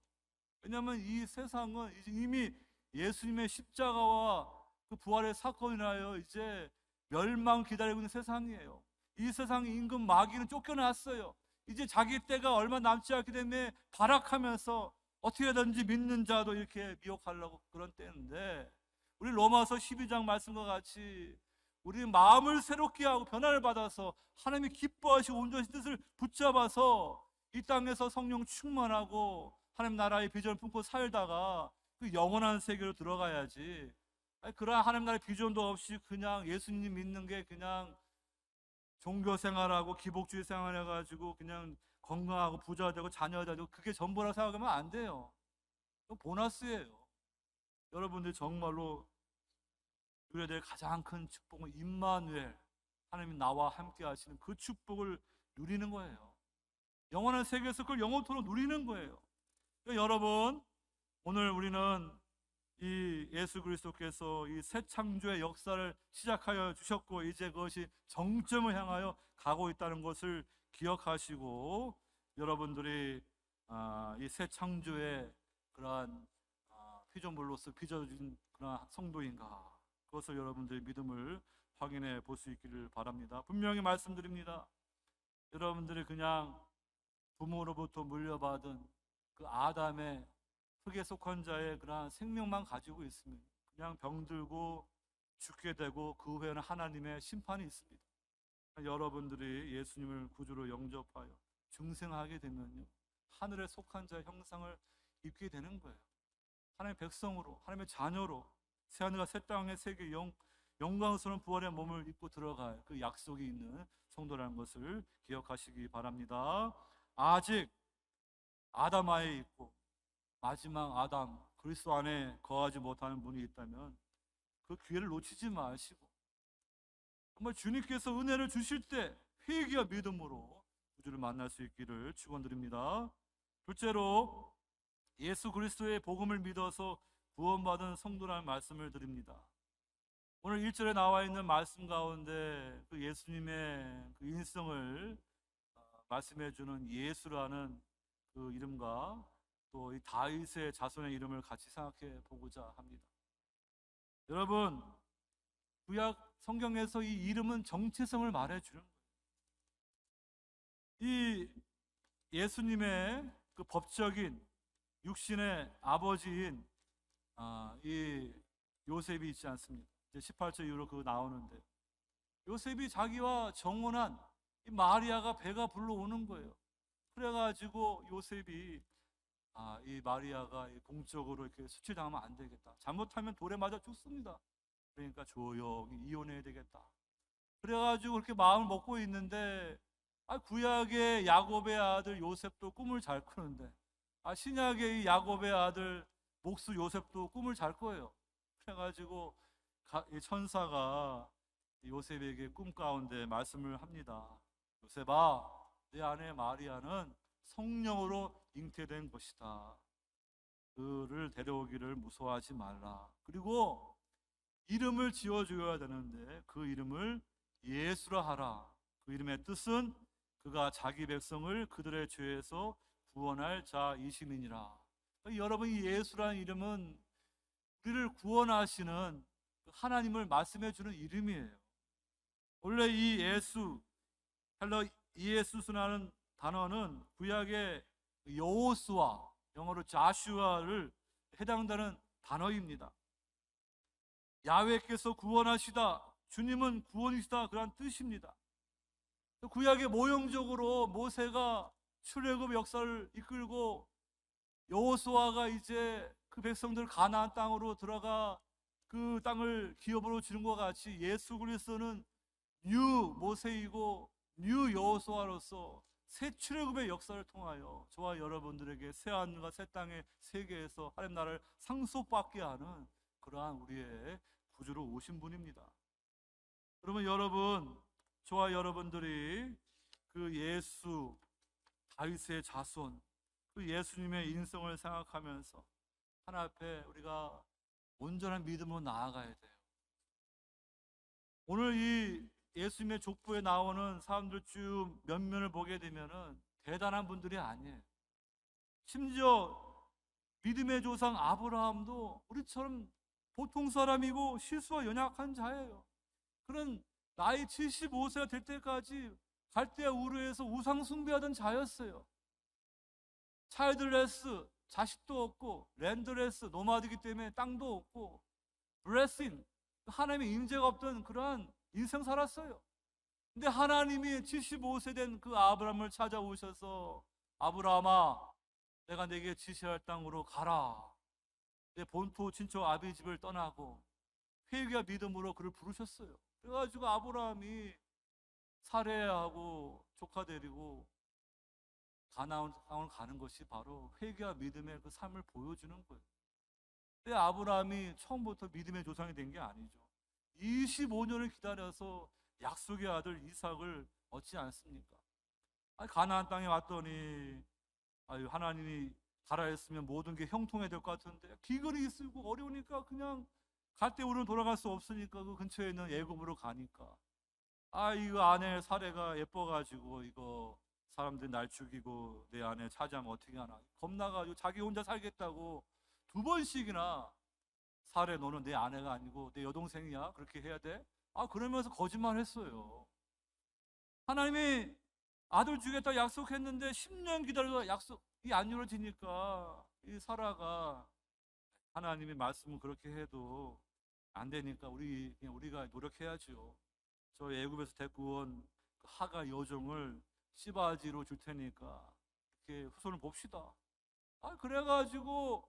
왜냐하면 이 세상은 이미 예수님의 십자가와 그 부활의 사건이라요 이제 멸망 기다리고 있는 세상이에요. 이 세상 임금 마귀는 쫓겨났어요. 이제 자기 때가 얼마 남지 않기 때문에 발악하면서 어떻게든지 믿는 자도 이렇게 미혹하려고 그런 때인데, 우리 로마서 12장 말씀과 같이 우리 마음을 새롭게 하고 변화를 받아서 하나님이 기뻐하시고 온전하신 뜻을 붙잡아서 이 땅에서 성령 충만하고 하나님 나라의 비전을 품고 살다가 그 영원한 세계로 들어가야지, 그러한 하나님 나라의 비전도 없이 그냥 예수님 믿는 게 그냥 종교 생활하고 기복주의 생활해가지고 그냥 건강하고 부자 되고 자녀 되고 그게 전부라 생각하면 안 돼요. 그건 보너스예요. 여러분들이 정말로 누려야 될 가장 큰 축복은 임마누엘, 하나님이 나와 함께 하시는 그 축복을 누리는 거예요. 영원한 세계에서 그걸 영원토록 누리는 거예요. 그러니까 여러분, 오늘 우리는 이 예수 그리스도께서 이 새 창조의 역사를 시작하여 주셨고, 이제 그것이 정점을 향하여 가고 있다는 것을 기억하시고, 여러분들이 이 새 창조의 그러한 피조물로서 빚어진 그러한 성도인가, 그것을 여러분들의 믿음을 확인해 볼 수 있기를 바랍니다. 분명히 말씀드립니다. 여러분들이 그냥 부모로부터 물려받은 그 아담의 흙에 속한 자의 그러한 생명만 가지고 있으면 그냥 병들고 죽게 되고 그 후에는 하나님의 심판이 있습니다. 여러분들이 예수님을 구주로 영접하여 중생하게 되면요, 하늘에 속한 자의 형상을 입게 되는 거예요. 하나님의 백성으로, 하나님의 자녀로 새하늘과 새 땅의 세계 영광스러운 부활의 몸을 입고 들어갈 그 약속이 있는 성도라는 것을 기억하시기 바랍니다. 아직 아담 하에 있고 마지막 아담 그리스도 안에 거하지 못하는 분이 있다면 그 기회를 놓치지 마시고 정말 주님께서 은혜를 주실 때 회개와 믿음으로 구주를 만날 수 있기를 축원드립니다. 둘째로, 예수 그리스도의 복음을 믿어서 구원받은 성도라는 말씀을 드립니다. 오늘 1절에 나와 있는 말씀 가운데 그 예수님의 그 인성을 말씀해 주는 예수라는 그 이름과 또 이 다윗의 자손의 이름을 같이 생각해 보고자 합니다. 여러분, 구약 성경에서 이 이름은 정체성을 말해 주는 거예요. 이 예수님의 그 법적인 육신의 아버지인 이 요셉이 있지 않습니까? 이제 18절 이후로 그거 나오는데, 요셉이 자기와 정혼한 이 마리아가 배가 불러오는 거예요. 그래가지고 요셉이 이 마리아가 공적으로 이렇게 수치당하면 안 되겠다. 잘못하면 돌에 맞아 죽습니다. 그러니까 조용히 이혼해야 되겠다. 그래가지고 그렇게 마음을 먹고 있는데, 구약의 야곱의 아들 요셉도 꿈을 잘 꾸는데, 신약의 이 야곱의 아들 목수 요셉도 꿈을 잘 꿔요. 그래가지고 이 천사가 요셉에게 꿈 가운데 말씀을 합니다. 요셉아, 내 아내 마리아는 성령으로 잉태된 것이다. 그를 데려오기를 무서워하지 말라. 그리고 이름을 지어줘야 되는데 그 이름을 예수라 하라. 그 이름의 뜻은 그가 자기 백성을 그들의 죄에서 구원할 자이심이니라. 여러분, 이 예수라는 이름은 우리를 구원하시는 하나님을 말씀해 주는 이름이에요. 원래 이 예수, 헬러 이에수스라는 단어는 구약의 여호수아, 영어로 자슈아를 해당되는 단어입니다. 야훼께서 구원하시다, 주님은 구원이시다, 그런 뜻입니다. 구약의 모형적으로 모세가 출애굽 역사를 이끌고 여호수아가 이제 그 백성들 가나안 땅으로 들어가 그 땅을 기업으로 주는 것 같이, 예수 그리스도는 뉴 모세이고 뉴 여호수아로서 새 출애굽의 역사를 통하여 저와 여러분들에게 새 하늘과 새 땅의 세계에서 하나님 나라를 상속받게 하는 그러한 우리의 구주로 오신 분입니다. 그러면 여러분, 저와 여러분들이 그 예수, 다윗의 자손, 그 예수님의 인성을 생각하면서 하나님 앞에 우리가 온전한 믿음으로 나아가야 돼요. 오늘 이 예수님의 족보에 나오는 사람들 쭉 면면을 보게 되면은 대단한 분들이 아니에요. 심지어 믿음의 조상 아브라함도 우리처럼 보통 사람이고 실수와 연약한 자예요. 그런 나이 75세가 될 때까지 갈대아 우르에서 우상 숭배하던 자였어요. 차일드레스, 자식도 없고, 랜드레스, 노마드이기 때문에 땅도 없고, 블레싱, 하나님의 인재가 없던 그러한 인생 살았어요. 근데 하나님이 75세 된 그 아브라함을 찾아오셔서, 아브라함아, 내가 네게 지시할 땅으로 가라. 내 본토 친척 아비 집을 떠나고 회개와 믿음으로 그를 부르셨어요. 그래가지고 아브라함이 사레하고 조카 데리고 가나안 땅을 가는 것이 바로 회개와 믿음의 그 삶을 보여주는 거예요. 근데 아브라함이 처음부터 믿음의 조상이 된 게 아니죠. 25년을 기다려서 약속의 아들 이삭을 얻지 않습니까? 가나안 땅에 왔더니 하나님이 가라 했으면 모든 게 형통해야 될 것 같은데 기근이 있고 어려우니까 그냥 갈대우르는 돌아갈 수 없으니까 그 근처에 있는 애굽으로 가니까 이거 아내 사례가 예뻐가지고 이거 사람들이 날 죽이고 내 아내 차지하면 어떻게 하나 겁나가지고 자기 혼자 살겠다고 2번씩이나 사례, 너는 내 아내가 아니고 내 여동생이야, 그렇게 해야 돼? 그러면서 거짓말 했어요. 하나님이 아들 주겠다 약속했는데 10년 기다려도 약속이 안 이루어지니까 이 사라가 하나님의 말씀은 그렇게 해도 안 되니까 우리가 노력해야죠. 저 애굽에서 데리고 온 하가 여종을 시바지로 줄 테니까 이렇게 후손을 봅시다. 그래가지고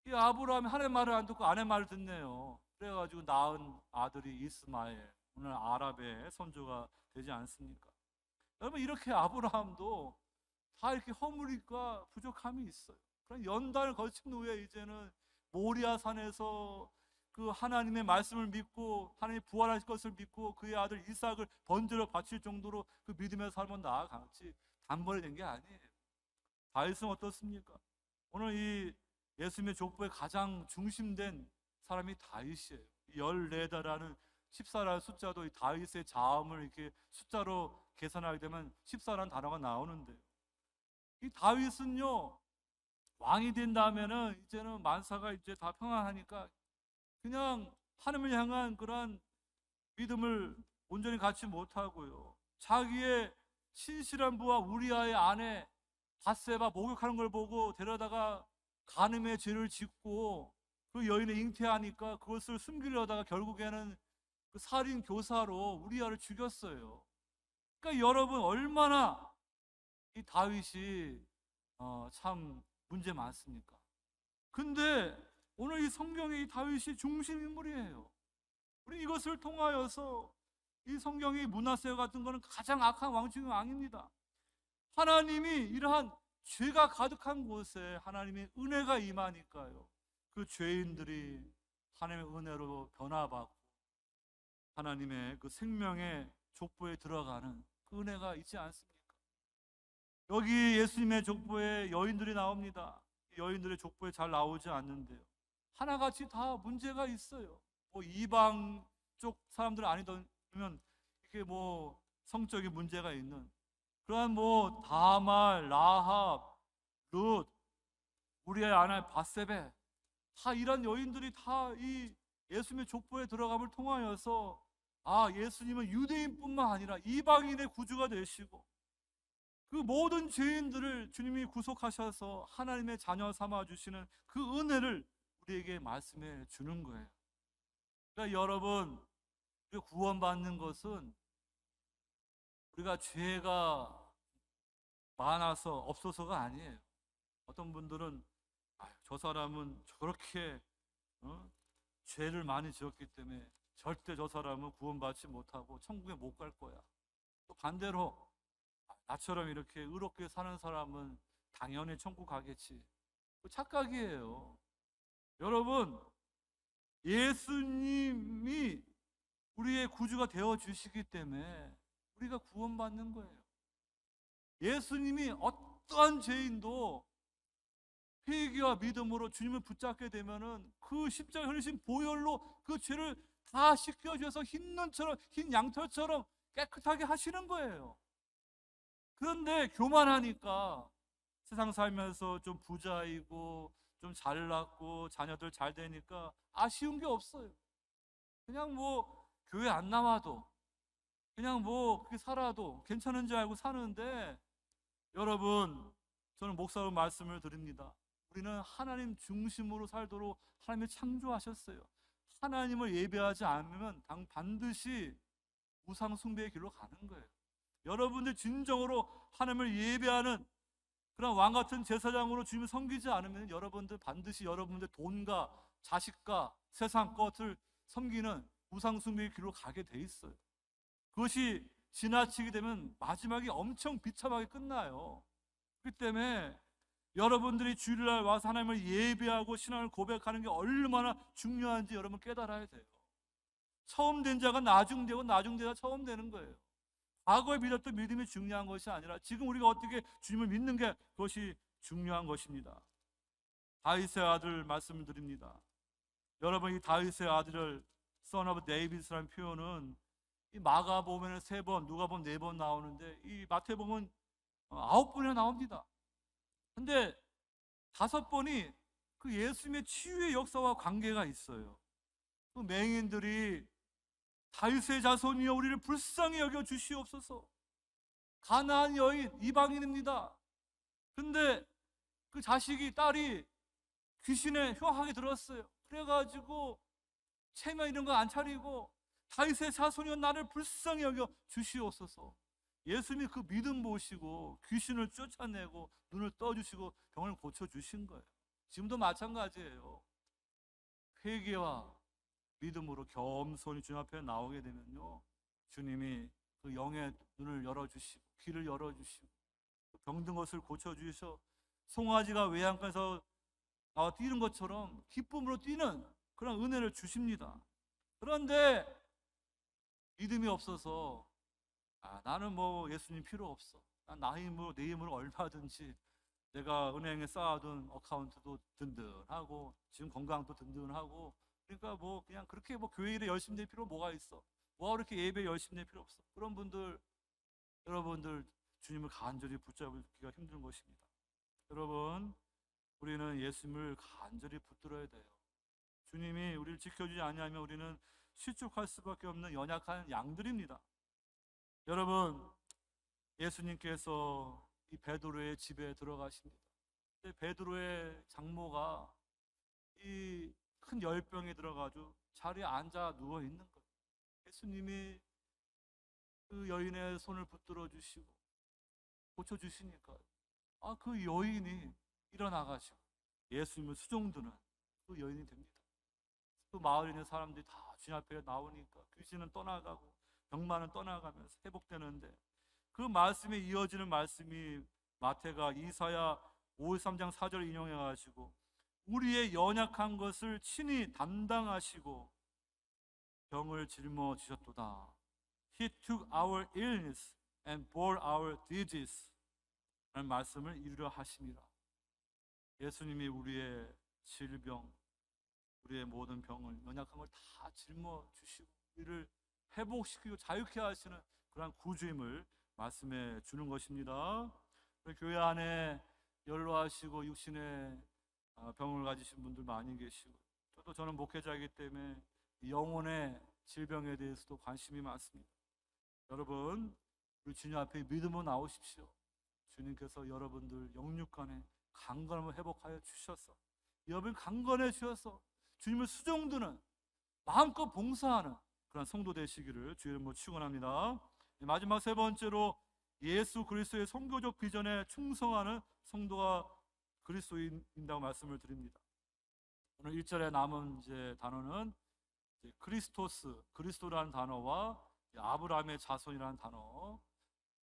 이 아브라함이 하나님 말을 안 듣고 아내 말을 듣네요. 그래가지고 낳은 아들이 이스마엘, 오늘 아랍의 선조가 되지 않습니까? 여러분, 이렇게 아브라함도 다 이렇게 허물과 부족함이 있어요. 그런 연단을 거친 후에 이제는 모리아 산에서 그 하나님의 말씀을 믿고 하나님이 부활하실 것을 믿고 그의 아들 이삭을 번제로 바칠 정도로 그 믿음의 삶은 나아갔지 단번에 된 게 아니에요. 다윗은 어떻습니까? 오늘 이 예수님의 족보의 가장 중심된 사람이 다윗이에요. 14다라는 14라는 숫자도 이 다윗의 자음을 이렇게 숫자로 계산하게 되면 14라는 단어가 나오는데요. 이 다윗은요, 왕이 된 다음에는 이제는 만사가 이제 다 평안하니까 그냥 하나님을 향한 그러한 믿음을 온전히 갖지 못하고요, 자기의 신실한 부와 우리아의 아내 밧세바 목욕하는 걸 보고 데려다가 간음의 죄를 짓고 그 여인을 잉태하니까 그것을 숨기려다가 결국에는 그 살인 교사로 우리아를 죽였어요. 그러니까 여러분, 얼마나 이 다윗이 참 문제 많습니까? 근데 오늘 이 성경의 이 다윗이 중심 인물이에요. 우리 이것을 통하여서 이 성경의 므낫세 같은 거는 가장 악한 왕 중의 왕입니다. 하나님이 이러한 죄가 가득한 곳에 하나님의 은혜가 임하니까요, 그 죄인들이 하나님의 은혜로 변화받고 하나님의 그 생명의 족보에 들어가는 그 은혜가 있지 않습니까? 여기 예수님의 족보에 여인들이 나옵니다. 여인들의 족보에 잘 나오지 않는데요, 하나같이 다 문제가 있어요. 뭐 이방 쪽 사람들 아니면 이게 뭐 성적인 문제가 있는 그러한 뭐 다말, 라합, 룻, 우리의 아내 밧세베, 다 이런 여인들이 다 이 예수님의 족보에 들어감을 통하여서 예수님은 유대인뿐만 아니라 이방인의 구주가 되시고 그 모든 죄인들을 주님이 구속하셔서 하나님의 자녀 삼아 주시는 그 은혜를 우리에게 말씀해 주는 거예요. 그러니까 여러분, 우리가 구원받는 것은 우리가 죄가 많아서 없어서가 아니에요. 어떤 분들은 저 사람은 저렇게 죄를 많이 지었기 때문에 절대 저 사람은 구원받지 못하고 천국에 못 갈 거야. 또 반대로 나처럼 이렇게 의롭게 사는 사람은 당연히 천국 가겠지. 착각이에요. 여러분, 예수님이 우리의 구주가 되어 주시기 때문에 우리가 구원받는 거예요. 예수님이 어떠한 죄인도 회개와 믿음으로 주님을 붙잡게 되면은 그 십자가 흘리신 보혈로 그 죄를 다 씻겨주셔서 흰 눈처럼, 흰 양털처럼 깨끗하게 하시는 거예요. 그런데 교만하니까 세상 살면서 좀 부자이고 좀 잘났고 자녀들 잘 되니까 아쉬운 게 없어요. 그냥 뭐 교회 안 나와도, 그냥 뭐 그렇게 살아도 괜찮은 줄 알고 사는데, 여러분, 저는 목사로 말씀을 드립니다. 우리는 하나님 중심으로 살도록 하나님이 창조하셨어요. 하나님을 예배하지 않으면 반드시 우상 숭배의 길로 가는 거예요. 여러분들 진정으로 하나님을 예배하는 그런 왕 같은 제사장으로 주님을 섬기지 않으면 여러분들 반드시 여러분들 돈과 자식과 세상 것을 섬기는 우상 숭배의 길로 가게 돼 있어요. 그것이 지나치게 되면 마지막이 엄청 비참하게 끝나요. 그렇기 때문에 여러분들이 주일날 와서 하나님을 예배하고 신앙을 고백하는 게 얼마나 중요한지 여러분 깨달아야 돼요. 처음 된 자가 나중되고 나중되자 처음 되는 거예요. 과거에 믿었던 믿음이 중요한 것이 아니라 지금 우리가 어떻게 주님을 믿는 게 그것이 중요한 것입니다. 다윗의 아들 말씀을 드립니다. 여러분, 이 다윗의 아들을 Son of David라는 표현은 이 마가복음에는 3번, 누가복음 4번 나오는데 이 마태복음은 9번이나 나옵니다. 근데 5번이 그 예수님의 치유의 역사와 관계가 있어요. 그 맹인들이 다윗의 자손이여 우리를 불쌍히 여겨 주시옵소서. 가나안 여인, 이방인입니다. 근데 그 자식이, 딸이 귀신에 흉하게 들었어요. 그래가지고 체면 이런 거 안 차리고 다윗의 자손이여 나를 불쌍히 여겨 주시옵소서. 예수님이 그 믿음 보시고 귀신을 쫓아내고 눈을 떠주시고 병을 고쳐주신 거예요. 지금도 마찬가지예요. 회개와 믿음으로 겸손히 주님 앞에 나오게 되면요, 주님이 그 영의 눈을 열어주시고 귀를 열어주시고 병든 것을 고쳐주셔 송아지가 외양간에서 나와 뛰는 것처럼 기쁨으로 뛰는 그런 은혜를 주십니다. 그런데 믿음이 없어서 나는 뭐 예수님 필요 없어, 나 힘으로 내 힘으로 얼마든지 내가 은행에 쌓아둔 어카운트도 든든하고 지금 건강도 든든하고 그러니까 뭐 그냥 그렇게 뭐 교회 일에 열심히 낼 필요 뭐가 있어, 뭐 그렇게 예배 열심히 낼 필요 없어. 그런 분들, 여러분들 주님을 간절히 붙잡기가 힘든 것입니다. 여러분, 우리는 예수님을 간절히 붙들어야 돼요. 주님이 우리를 지켜주지 아니하면 우리는 실족할 수밖에 없는 연약한 양들입니다. 여러분, 예수님께서 이 베드로의 집에 들어가십니다. 근데 베드로의 장모가 이 큰 열병에 들어가지고 자리에 앉아 누워 있는 거예요. 예수님이 그 여인의 손을 붙들어 주시고 고쳐 주시니까 그 여인이 일어나가지고 예수님을 수종드는 그 여인이 됩니다. 그 마을에 있는 사람들이 다 주님 앞에 나오니까 귀신은 떠나가고 병만은 떠나가면서 회복되는데, 그 말씀에 이어지는 말씀이 마태가 이사야 53장 4절 인용해 가지고 우리의 연약한 것을 친히 담당하시고 병을 짊어지셨도다. He took our illness and bore our disease 라는 말씀을 이루려 하심이라. 예수님이 우리의 질병, 우리의 모든 병을, 연약한 걸 다 짊어주시고 우리를 회복시키고 자유케 하시는 그러한 구주임을 말씀해 주는 것입니다. 교회 안에 연로하시고 육신의 병을 가지신 분들 많이 계시고, 저는 목회자이기 때문에 영혼의 질병에 대해서도 관심이 많습니다. 여러분, 우리 주님 앞에 믿음으로 나오십시오. 주님께서 여러분들 영육간에 강건함을 회복하여 주셔서 여러분 강건해 주셔서 주님을 수종드는, 마음껏 봉사하는 그런 성도 되시기를 주의 이름으로 축원합니다. 마지막 세 번째로 예수 그리스도의 선교적 비전에 충성하는 성도가 그리스도인이라고 말씀을 드립니다. 오늘 1절에 남은 단어는 크리스토스, 그리스도라는 단어와 아브라함의 자손이라는 단어.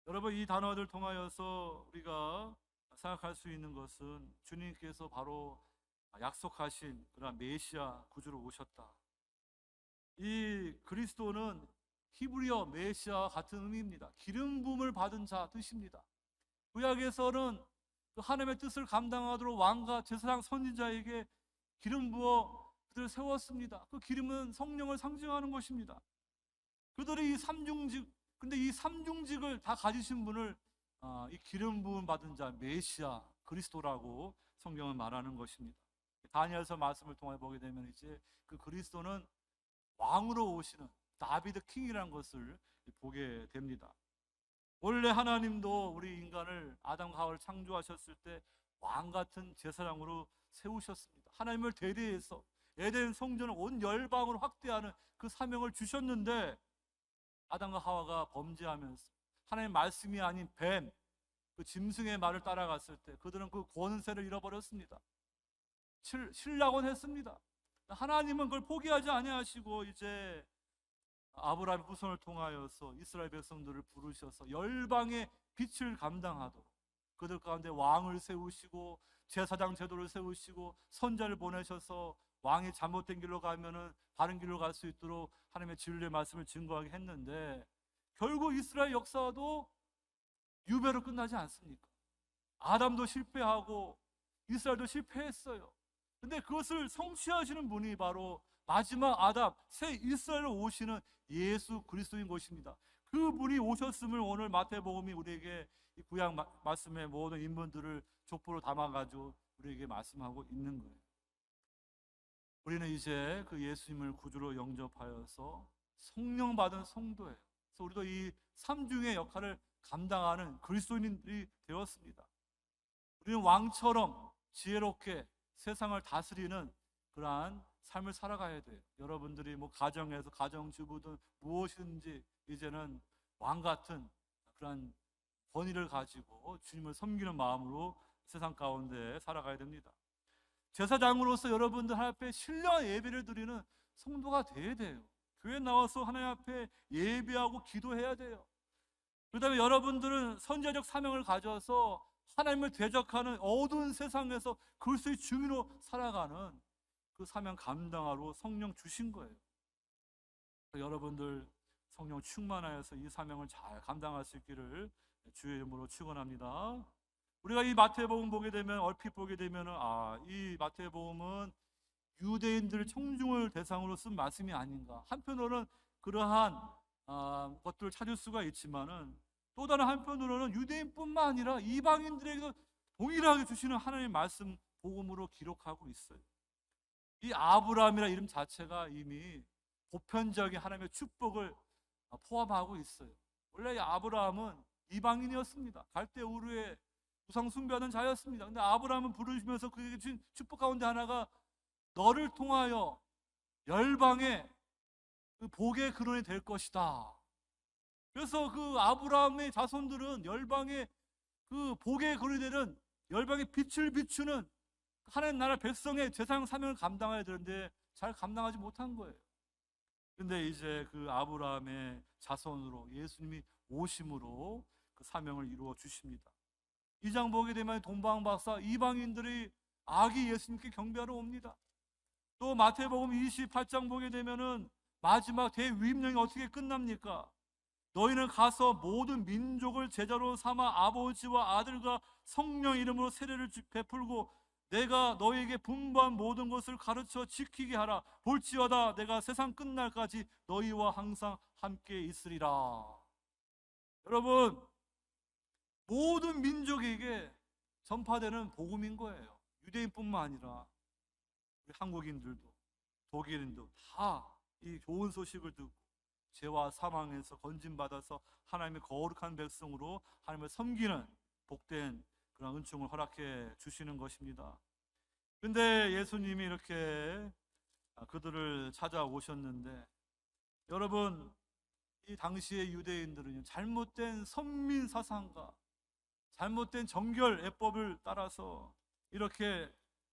여러분, 이 단어들 통하여서 우리가 생각할 수 있는 것은 주님께서 바로 약속하신 그런 메시아 구주로 오셨다. 이 그리스도는 히브리어 메시아와 같은 의미입니다. 기름 부음을 받은 자 뜻입니다. 구약에서는 그 하나님의 뜻을 감당하도록 왕과 제사장 선지자에게 기름 부어 그들을 세웠습니다. 그 기름은 성령을 상징하는 것입니다. 그들이 이 삼중직, 근데 이 삼중직을 다 가지신 분을 이 기름 부음 받은 자 메시아 그리스도라고 성경은 말하는 것입니다. 다니엘서 말씀을 통해 보게 되면 이제 그 그리스도는 왕으로 오시는 다비드 킹이라는 것을 보게 됩니다. 원래 하나님도 우리 인간을 아담과 하와를 창조하셨을 때 왕 같은 제사장으로 세우셨습니다. 하나님을 대리해서 에덴 성전을 온 열방으로 확대하는 그 사명을 주셨는데, 아담과 하와가 범죄하면서 하나님의 말씀이 아닌 뱀, 그 짐승의 말을 따라갔을 때 그들은 그 권세를 잃어버렸습니다. 신라곤 했습니다. 하나님은 그걸 포기하지 아니하시고 이제 아브라함의 후손을 통하여서 이스라엘 백성들을 부르셔서 열방의 빛을 감당하도록 그들 가운데 왕을 세우시고 제사장 제도를 세우시고 선자를 보내셔서 왕이 잘못된 길로 가면은 바른 길로 갈 수 있도록 하나님의 진리의 말씀을 증거하게 했는데, 결국 이스라엘 역사도 유배로 끝나지 않습니까? 아담도 실패하고 이스라엘도 실패했어요. 근데 그것을 성취하시는 분이 바로 마지막 아담, 새 이스라엘로 오시는 예수 그리스도인 것입니다. 그분이 오셨음을 오늘 마태복음이 우리에게 이 구약 말씀의 모든 인물들을 족보로 담아가지고 우리에게 말씀하고 있는 거예요. 우리는 이제 그 예수님을 구주로 영접하여서 성령 받은 성도예요. 그래서 우리도 이 삼중의 역할을 감당하는 그리스도인들이 되었습니다. 우리는 왕처럼 지혜롭게 세상을 다스리는 그러한 삶을 살아가야 돼요. 여러분들이 가정에서 가정주부든 무엇이든지 이제는 왕 같은 그러한 권위를 가지고 주님을 섬기는 마음으로 세상 가운데 살아가야 됩니다. 제사장으로서 여러분들 하나님 앞에 신령한 예배를 드리는 성도가 되어야 돼요. 교회 나와서 하나님 앞에 예배하고 기도해야 돼요. 그 다음에 여러분들은 선지자적 사명을 가져서 하나님을 대적하는 어두운 세상에서 그리스도의 증인으로 살아가는 그 사명 감당하러 성령 주신 거예요. 여러분들 성령 충만하여서 이 사명을 잘 감당할 수 있기를 주의 이름으로 축원합니다. 우리가 이 마태복음 보게 되면, 얼핏 보게 되면 이 마태복음은 유대인들 청중을 대상으로 쓴 말씀이 아닌가. 한편으로는 그러한 것들을 찾을 수가 있지만은, 또 다른 한편으로는 유대인뿐만 아니라 이방인들에게도 동일하게 주시는 하나님의 말씀 복음으로 기록하고 있어요. 이 아브라함이라는 이름 자체가 이미 보편적인 하나님의 축복을 포함하고 있어요. 원래 이 아브라함은 이방인이었습니다. 갈대 우르의 우상 숭배하는 자였습니다. 근데 아브라함은 부르시면서 그에게 주신 축복 가운데 하나가 너를 통하여 열방의 그 복의 근원이 될 것이다. 그래서 그 아브라함의 자손들은 열방의 그 복의 근원이 되는, 열방의 빛을 비추는 하나님 나라 백성의 제사장 사명을 감당해야 되는데 잘 감당하지 못한 거예요. 근데 이제 그 아브라함의 자손으로 예수님이 오심으로 그 사명을 이루어 주십니다. 2장 보게 되면 동방박사 이방인들이 아기 예수님께 경배하러 옵니다. 또 마태복음 28장 보게 되면은 마지막 대위임령이 어떻게 끝납니까? 너희는 가서 모든 민족을 제자로 삼아 아버지와 아들과 성령 이름으로 세례를 베풀고 내가 너희에게 분부한 모든 것을 가르쳐 지키게 하라. 볼지어다 내가 세상 끝날까지 너희와 항상 함께 있으리라. 여러분, 모든 민족에게 전파되는 복음인 거예요. 유대인뿐만 아니라 우리 한국인들도 독일인도 다 이 좋은 소식을 듣고 죄와 사망에서 건진받아서 하나님의 거룩한 백성으로 하나님을 섬기는 복된 그런 은총을 허락해 주시는 것입니다. 근데 예수님이 이렇게 그들을 찾아오셨는데, 여러분, 이 당시의 유대인들은 잘못된 선민 사상과 잘못된 정결 예법을 따라서 이렇게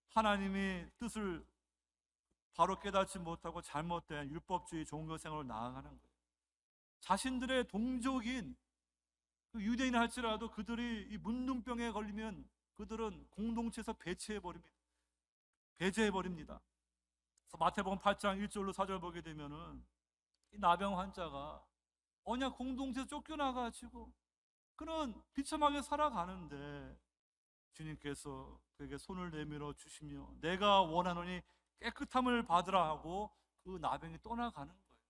하나님의 뜻을 바로 깨닫지 못하고 잘못된 율법주의 종교 생활을 나아가는 거예요. 자신들의 동족인 그 유대인 할지라도 그들이 이 문둥병에 걸리면 그들은 공동체에서 배제해버립니다. 그래서 마태복음 8장 1절로 4절 보게 되면은 이 나병 환자가 언약 공동체에서 쫓겨나가지고 그는 비참하게 살아가는데 주님께서 그에게 손을 내밀어 주시며 내가 원하노니 깨끗함을 받으라 하고 그 나병이 떠나가는 거예요.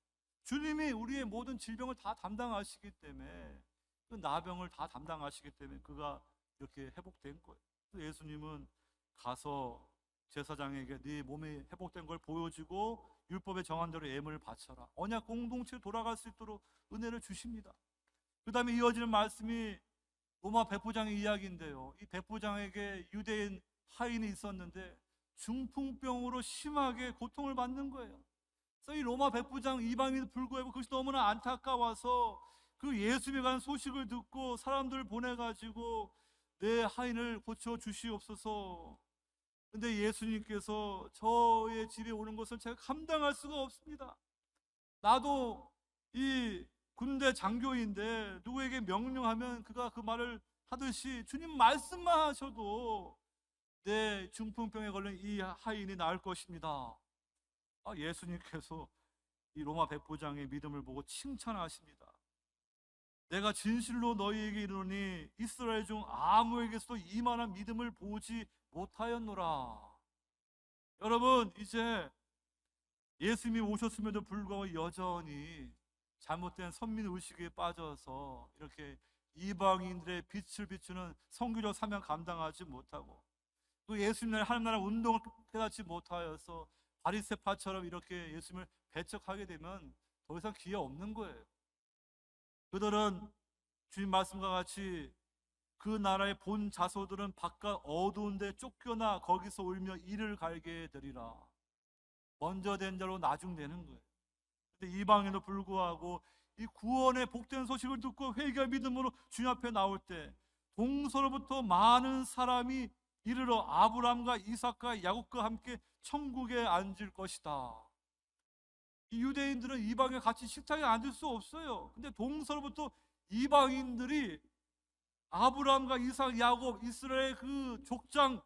주님이 우리의 모든 질병을 다 담당하시기 때문에, 그 나병을 다 담당하시기 때문에 그가 이렇게 회복된 거예요. 예수님은 가서 제사장에게 네 몸이 회복된 걸 보여주고 율법에 정한 대로 예물을 바쳐라. 언약 공동체로 돌아갈 수 있도록 은혜를 주십니다. 그 다음에 이어지는 말씀이 로마 백부장의 이야기인데요. 이 백부장에게 유대인 하인이 있었는데 중풍병으로 심하게 고통을 받는 거예요. 그래서 이 로마 백부장 이방인도 불구하고 그것이 너무나 안타까워서 그 예수님에 관한 소식을 듣고 사람들을 보내가지고 내 하인을 고쳐 주시옵소서. 근데 예수님께서 저의 집에 오는 것을 제가 감당할 수가 없습니다. 나도 이 군대 장교인데 누구에게 명령하면 그가 그 말을 하듯이 주님 말씀만 하셔도 내 중풍병에 걸린 이 하인이 나을 것입니다. 예수님께서 이 로마 백부장의 믿음을 보고 칭찬하십니다. 내가 진실로 너희에게 이르노니 이스라엘 중 아무에게서도 이만한 믿음을 보지 못하였노라. 여러분, 이제 예수님이 오셨음에도 불구하고 여전히 잘못된 선민 의식에 빠져서 이렇게 이방인들의 빛을 비추는 선교적 사명 감당하지 못하고 그 예수님의 하나님 나라 운동을 깨닫지 못하여서 바리새파처럼 이렇게 예수님을 배척하게 되면 더 이상 기회 없는 거예요. 그들은 주님 말씀과 같이 그 나라의 본 자손들은 바깥 어두운 데 쫓겨나 거기서 울며 이를 갈게 되리라. 먼저 된 자로 나중되는 거예요. 근데 이방인도 불구하고 이 구원의 복된 소식을 듣고 회개와 믿음으로 주님 앞에 나올 때 동서로부터 많은 사람이 이르러 아브라함과 이삭과 야곱과 함께 천국에 앉을 것이다. 이 유대인들은 이방에 같이 식탁에 앉을 수 없어요. 근데 동서로부터 이방인들이 아브라함과 이삭, 야곱, 이스라엘 그 족장,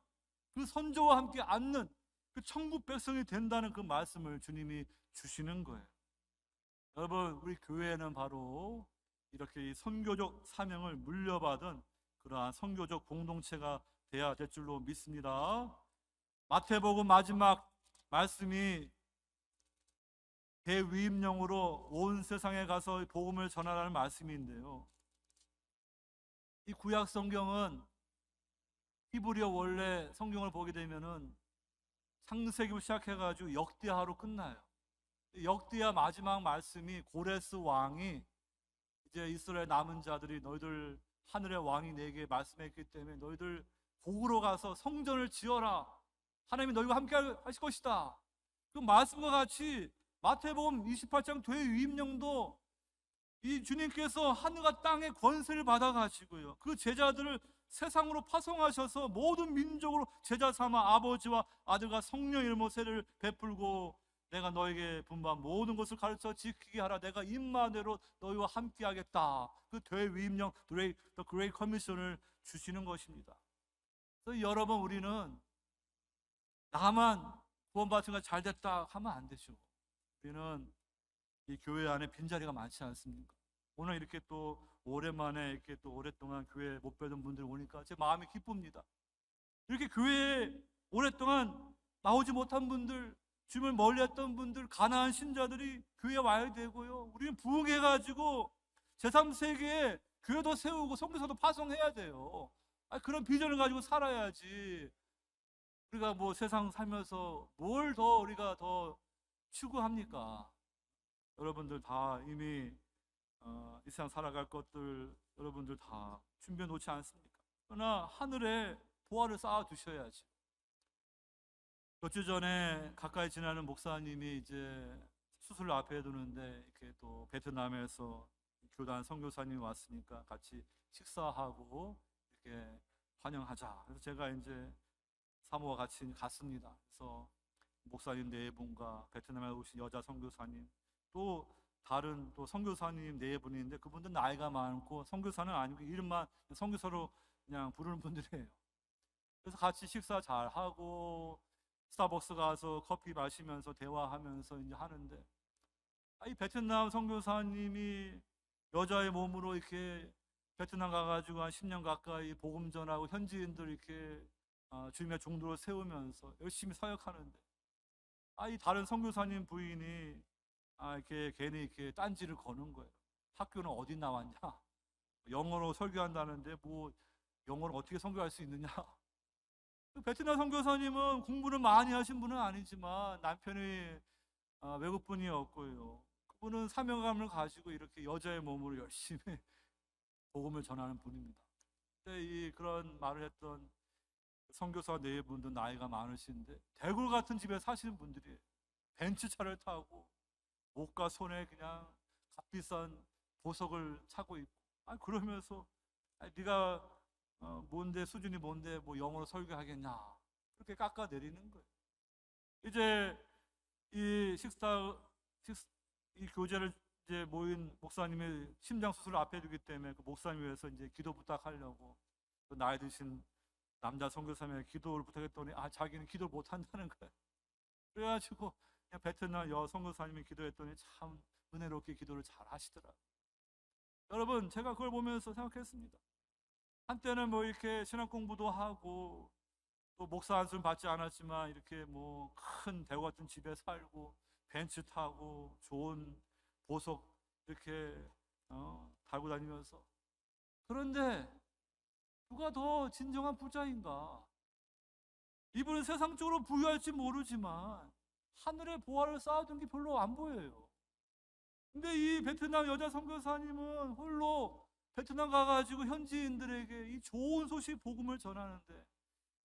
그 선조와 함께 앉는 그 천국 백성이 된다는 그 말씀을 주님이 주시는 거예요. 여러분, 우리 교회는 바로 이렇게 이 선교적 사명을 물려받은 그러한 선교적 공동체가 돼야 될 줄로 믿습니다. 마태복음 마지막 말씀이 대위임령으로 온 세상에 가서 복음을 전하라는 말씀인데요. 이 구약 성경은 히브리어 원래 성경을 보게 되면은 창세기부터 시작해가지고 역대하로 끝나요. 역대하 마지막 말씀이 고레스 왕이 이제 이스라엘 남은 자들이 너희들 하늘의 왕이 내게 말씀했기 때문에 너희들 복으로 가서 성전을 지어라. 하나님이 너희와 함께 하실 것이다. 그 말씀과 같이 마태복음 28장 대위임령도 이 주님께서 하늘과 땅의 권세를 받아가지고요, 그 제자들을 세상으로 파송하셔서 모든 민족으로 제자 삼아 아버지와 아들과 성령 이름으로 세를 베풀고 내가 너에게 분부한 모든 것을 가르쳐 지키게 하라. 내가 임마대로 너희와 함께 하겠다. 그 대위임령, The Great Commission을 주시는 것입니다. 그래서 여러분, 우리는 나만 구원받은 거 잘 됐다 하면 안 되죠. 우리는 이 교회 안에 빈자리가 많지 않습니까? 오늘 이렇게 또 오랜만에 이렇게 또 오랫동안 교회 못 뵈던 분들 오니까 제 마음이 기쁩니다. 이렇게 교회에 오랫동안 나오지 못한 분들, 주님을 멀리했던 분들, 가난한 신자들이 교회에 와야 되고요, 우리는 부흥해가지고 제3세계에 교회도 세우고 선교사도 파송해야 돼요. 그런 비전을 가지고 살아야지. 우리가 뭐 세상 살면서 뭘 더 우리가 더 추구합니까? 여러분들 다 이미 이 세상 살아갈 것들 여러분들 다 준비해 놓지 않습니까? 그러나 하늘에 보화를 쌓아 두셔야지. 몇 주 전에 가까이 지나는 목사님이 이제 수술 앞에 두는데 이렇게 또 베트남에서 교단 선교사님이 왔으니까 같이 식사하고 이렇게 환영하자. 그래서 제가 이제 사모와 같이 갔습니다. 그래서 목사님 네 분과 베트남에 오신 여자 선교사님, 또 다른 또 선교사님 네 분인데 그분들 나이가 많고 선교사는 아니고 이름만 선교사로 그냥 부르는 분들이에요. 그래서 같이 식사 잘 하고 스타벅스 가서 커피 마시면서 대화하면서 이제 하는데, 이 베트남 선교사님이 여자의 몸으로 이렇게 베트남 가가지고 한 10년 가까이 복음 전하고 현지인들 이렇게 주님의 종도를 세우면서 열심히 사역하는데, 이 다른 선교사님 부인이 이렇게 괜히 이렇게 딴지를 거는 거예요. 학교는 어디 나왔냐? 영어로 설교한다는데 뭐 영어를 어떻게 선교할 수 있느냐? 베트남 선교사님은 공부를 많이 하신 분은 아니지만 남편이 외국분이었고요, 그분은 사명감을 가지고 이렇게 여자의 몸으로 열심히 복음을 전하는 분입니다. 그때 그런 말을 했던 선교사 네 분도 나이가 많으신데 대굴 같은 집에 사시는 분들이에요. 벤츠차를 타고 목과 손에 그냥 값비싼 보석을 차고 있고, 그러면서 네가 뭔데, 수준이 뭔데 뭐 영어로 설교하겠냐, 그렇게 깎아내리는 거예요. 이제 이 교제를 이제 모인 목사님의 심장 수술을 앞에 두기 때문에 그 목사님 위해서 이제 기도 부탁하려고 그 나이 드신 남자 선교사님의 기도를 부탁했더니 자기는 기도를 못 한다는 거예요. 그래가지고 그냥 베트남 여 선교사님이 기도했더니 참 은혜롭게 기도를 잘 하시더라고요. 여러분, 제가 그걸 보면서 생각했습니다. 한때는 뭐 이렇게 신학 공부도 하고 또 목사 안수는 받지 않았지만 이렇게 뭐 큰 대우 같은 집에 살고 벤츠 타고 좋은 보석 이렇게 달고 다니면서, 그런데 누가 더 진정한 부자인가? 이분은 세상적으로 부유할지 모르지만 하늘의 보화를 쌓아둔 게 별로 안 보여요. 근데 이 베트남 여자 선교사님은 홀로 베트남 가가지고 현지인들에게 이 좋은 소식 복음을 전하는데,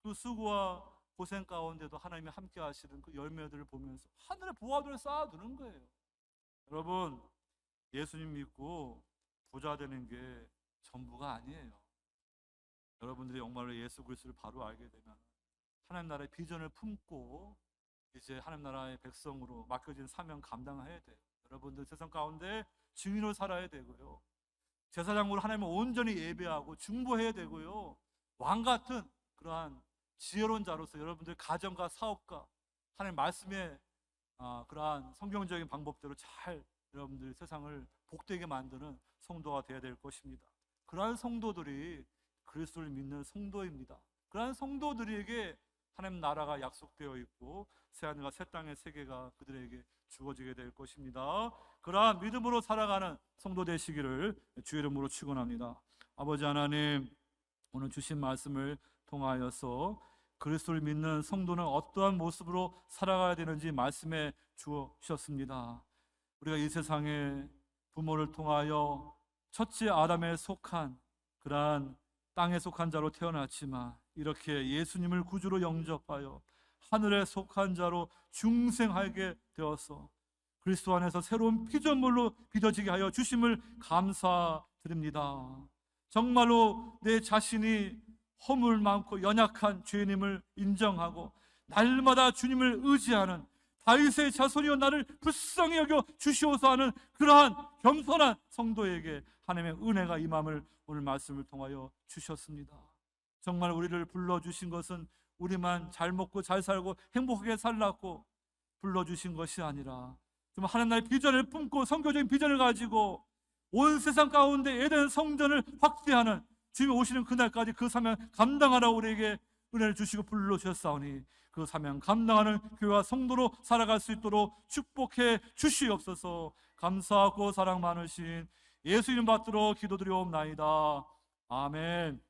그 수고와 고생 가운데도 하나님이 함께 하시는 그 열매들을 보면서 하늘의 보화들을 쌓아두는 거예요. 여러분, 예수님 믿고 부자 되는 게 전부가 아니에요. 여러분들이 정말로 예수 그리스도를 바로 알게 되면 하나님 나라의 비전을 품고 이제 하나님 나라의 백성으로 맡겨진 사명 감당해야 돼요. 여러분들 세상 가운데 증인으로 살아야 되고요, 제사장으로 하나님을 온전히 예배하고 중보해야 되고요, 왕 같은 그러한 지혜로운 자로서 여러분들 가정과 사업과 하나님 말씀의 그러한 성경적인 방법대로 잘 여러분들 세상을 복되게 만드는 성도가 되어야 될 것입니다. 그러한 성도들이 그리스도를 믿는 성도입니다. 그러한 성도들에게 하나님 나라가 약속되어 있고 새하늘과 새 땅의 세계가 그들에게 주어지게 될 것입니다. 그러한 믿음으로 살아가는 성도 되시기를 주의 이름으로 축원합니다. 아버지 하나님, 오늘 주신 말씀을 통하여서 그리스도를 믿는 성도는 어떠한 모습으로 살아가야 되는지 말씀해 주셨습니다. 우리가 이 세상에 부모를 통하여 첫째 아담에 속한 그러한 땅에 속한 자로 태어났지만 이렇게 예수님을 구주로 영접하여 하늘에 속한 자로 중생하게 되어서 그리스도 안에서 새로운 피조물로 빚어지게 하여 주심을 감사드립니다. 정말로 내 자신이 허물 많고 연약한 죄인임을 인정하고 날마다 주님을 의지하는 다윗의 자손이여 나를 불쌍히 여겨 주시오서 하는 그러한 겸손한 성도에게 하나님의 은혜가 임함을 오늘 말씀을 통하여 주셨습니다. 정말 우리를 불러주신 것은 우리만 잘 먹고 잘 살고 행복하게 살라고 불러주신 것이 아니라 좀 하나님 나라의 비전을 품고 선교적인 비전을 가지고 온 세상 가운데 에덴 성전을 확대하는 주님이 오시는 그날까지 그 사명 감당하라고 우리에게 은혜를 주시고 불러주셨사오니 그 사명 감당하는 교회와 성도로 살아갈 수 있도록 축복해 주시옵소서. 감사하고 사랑 많으신 예수 이름 받들어 기도드리옵나이다. 아멘.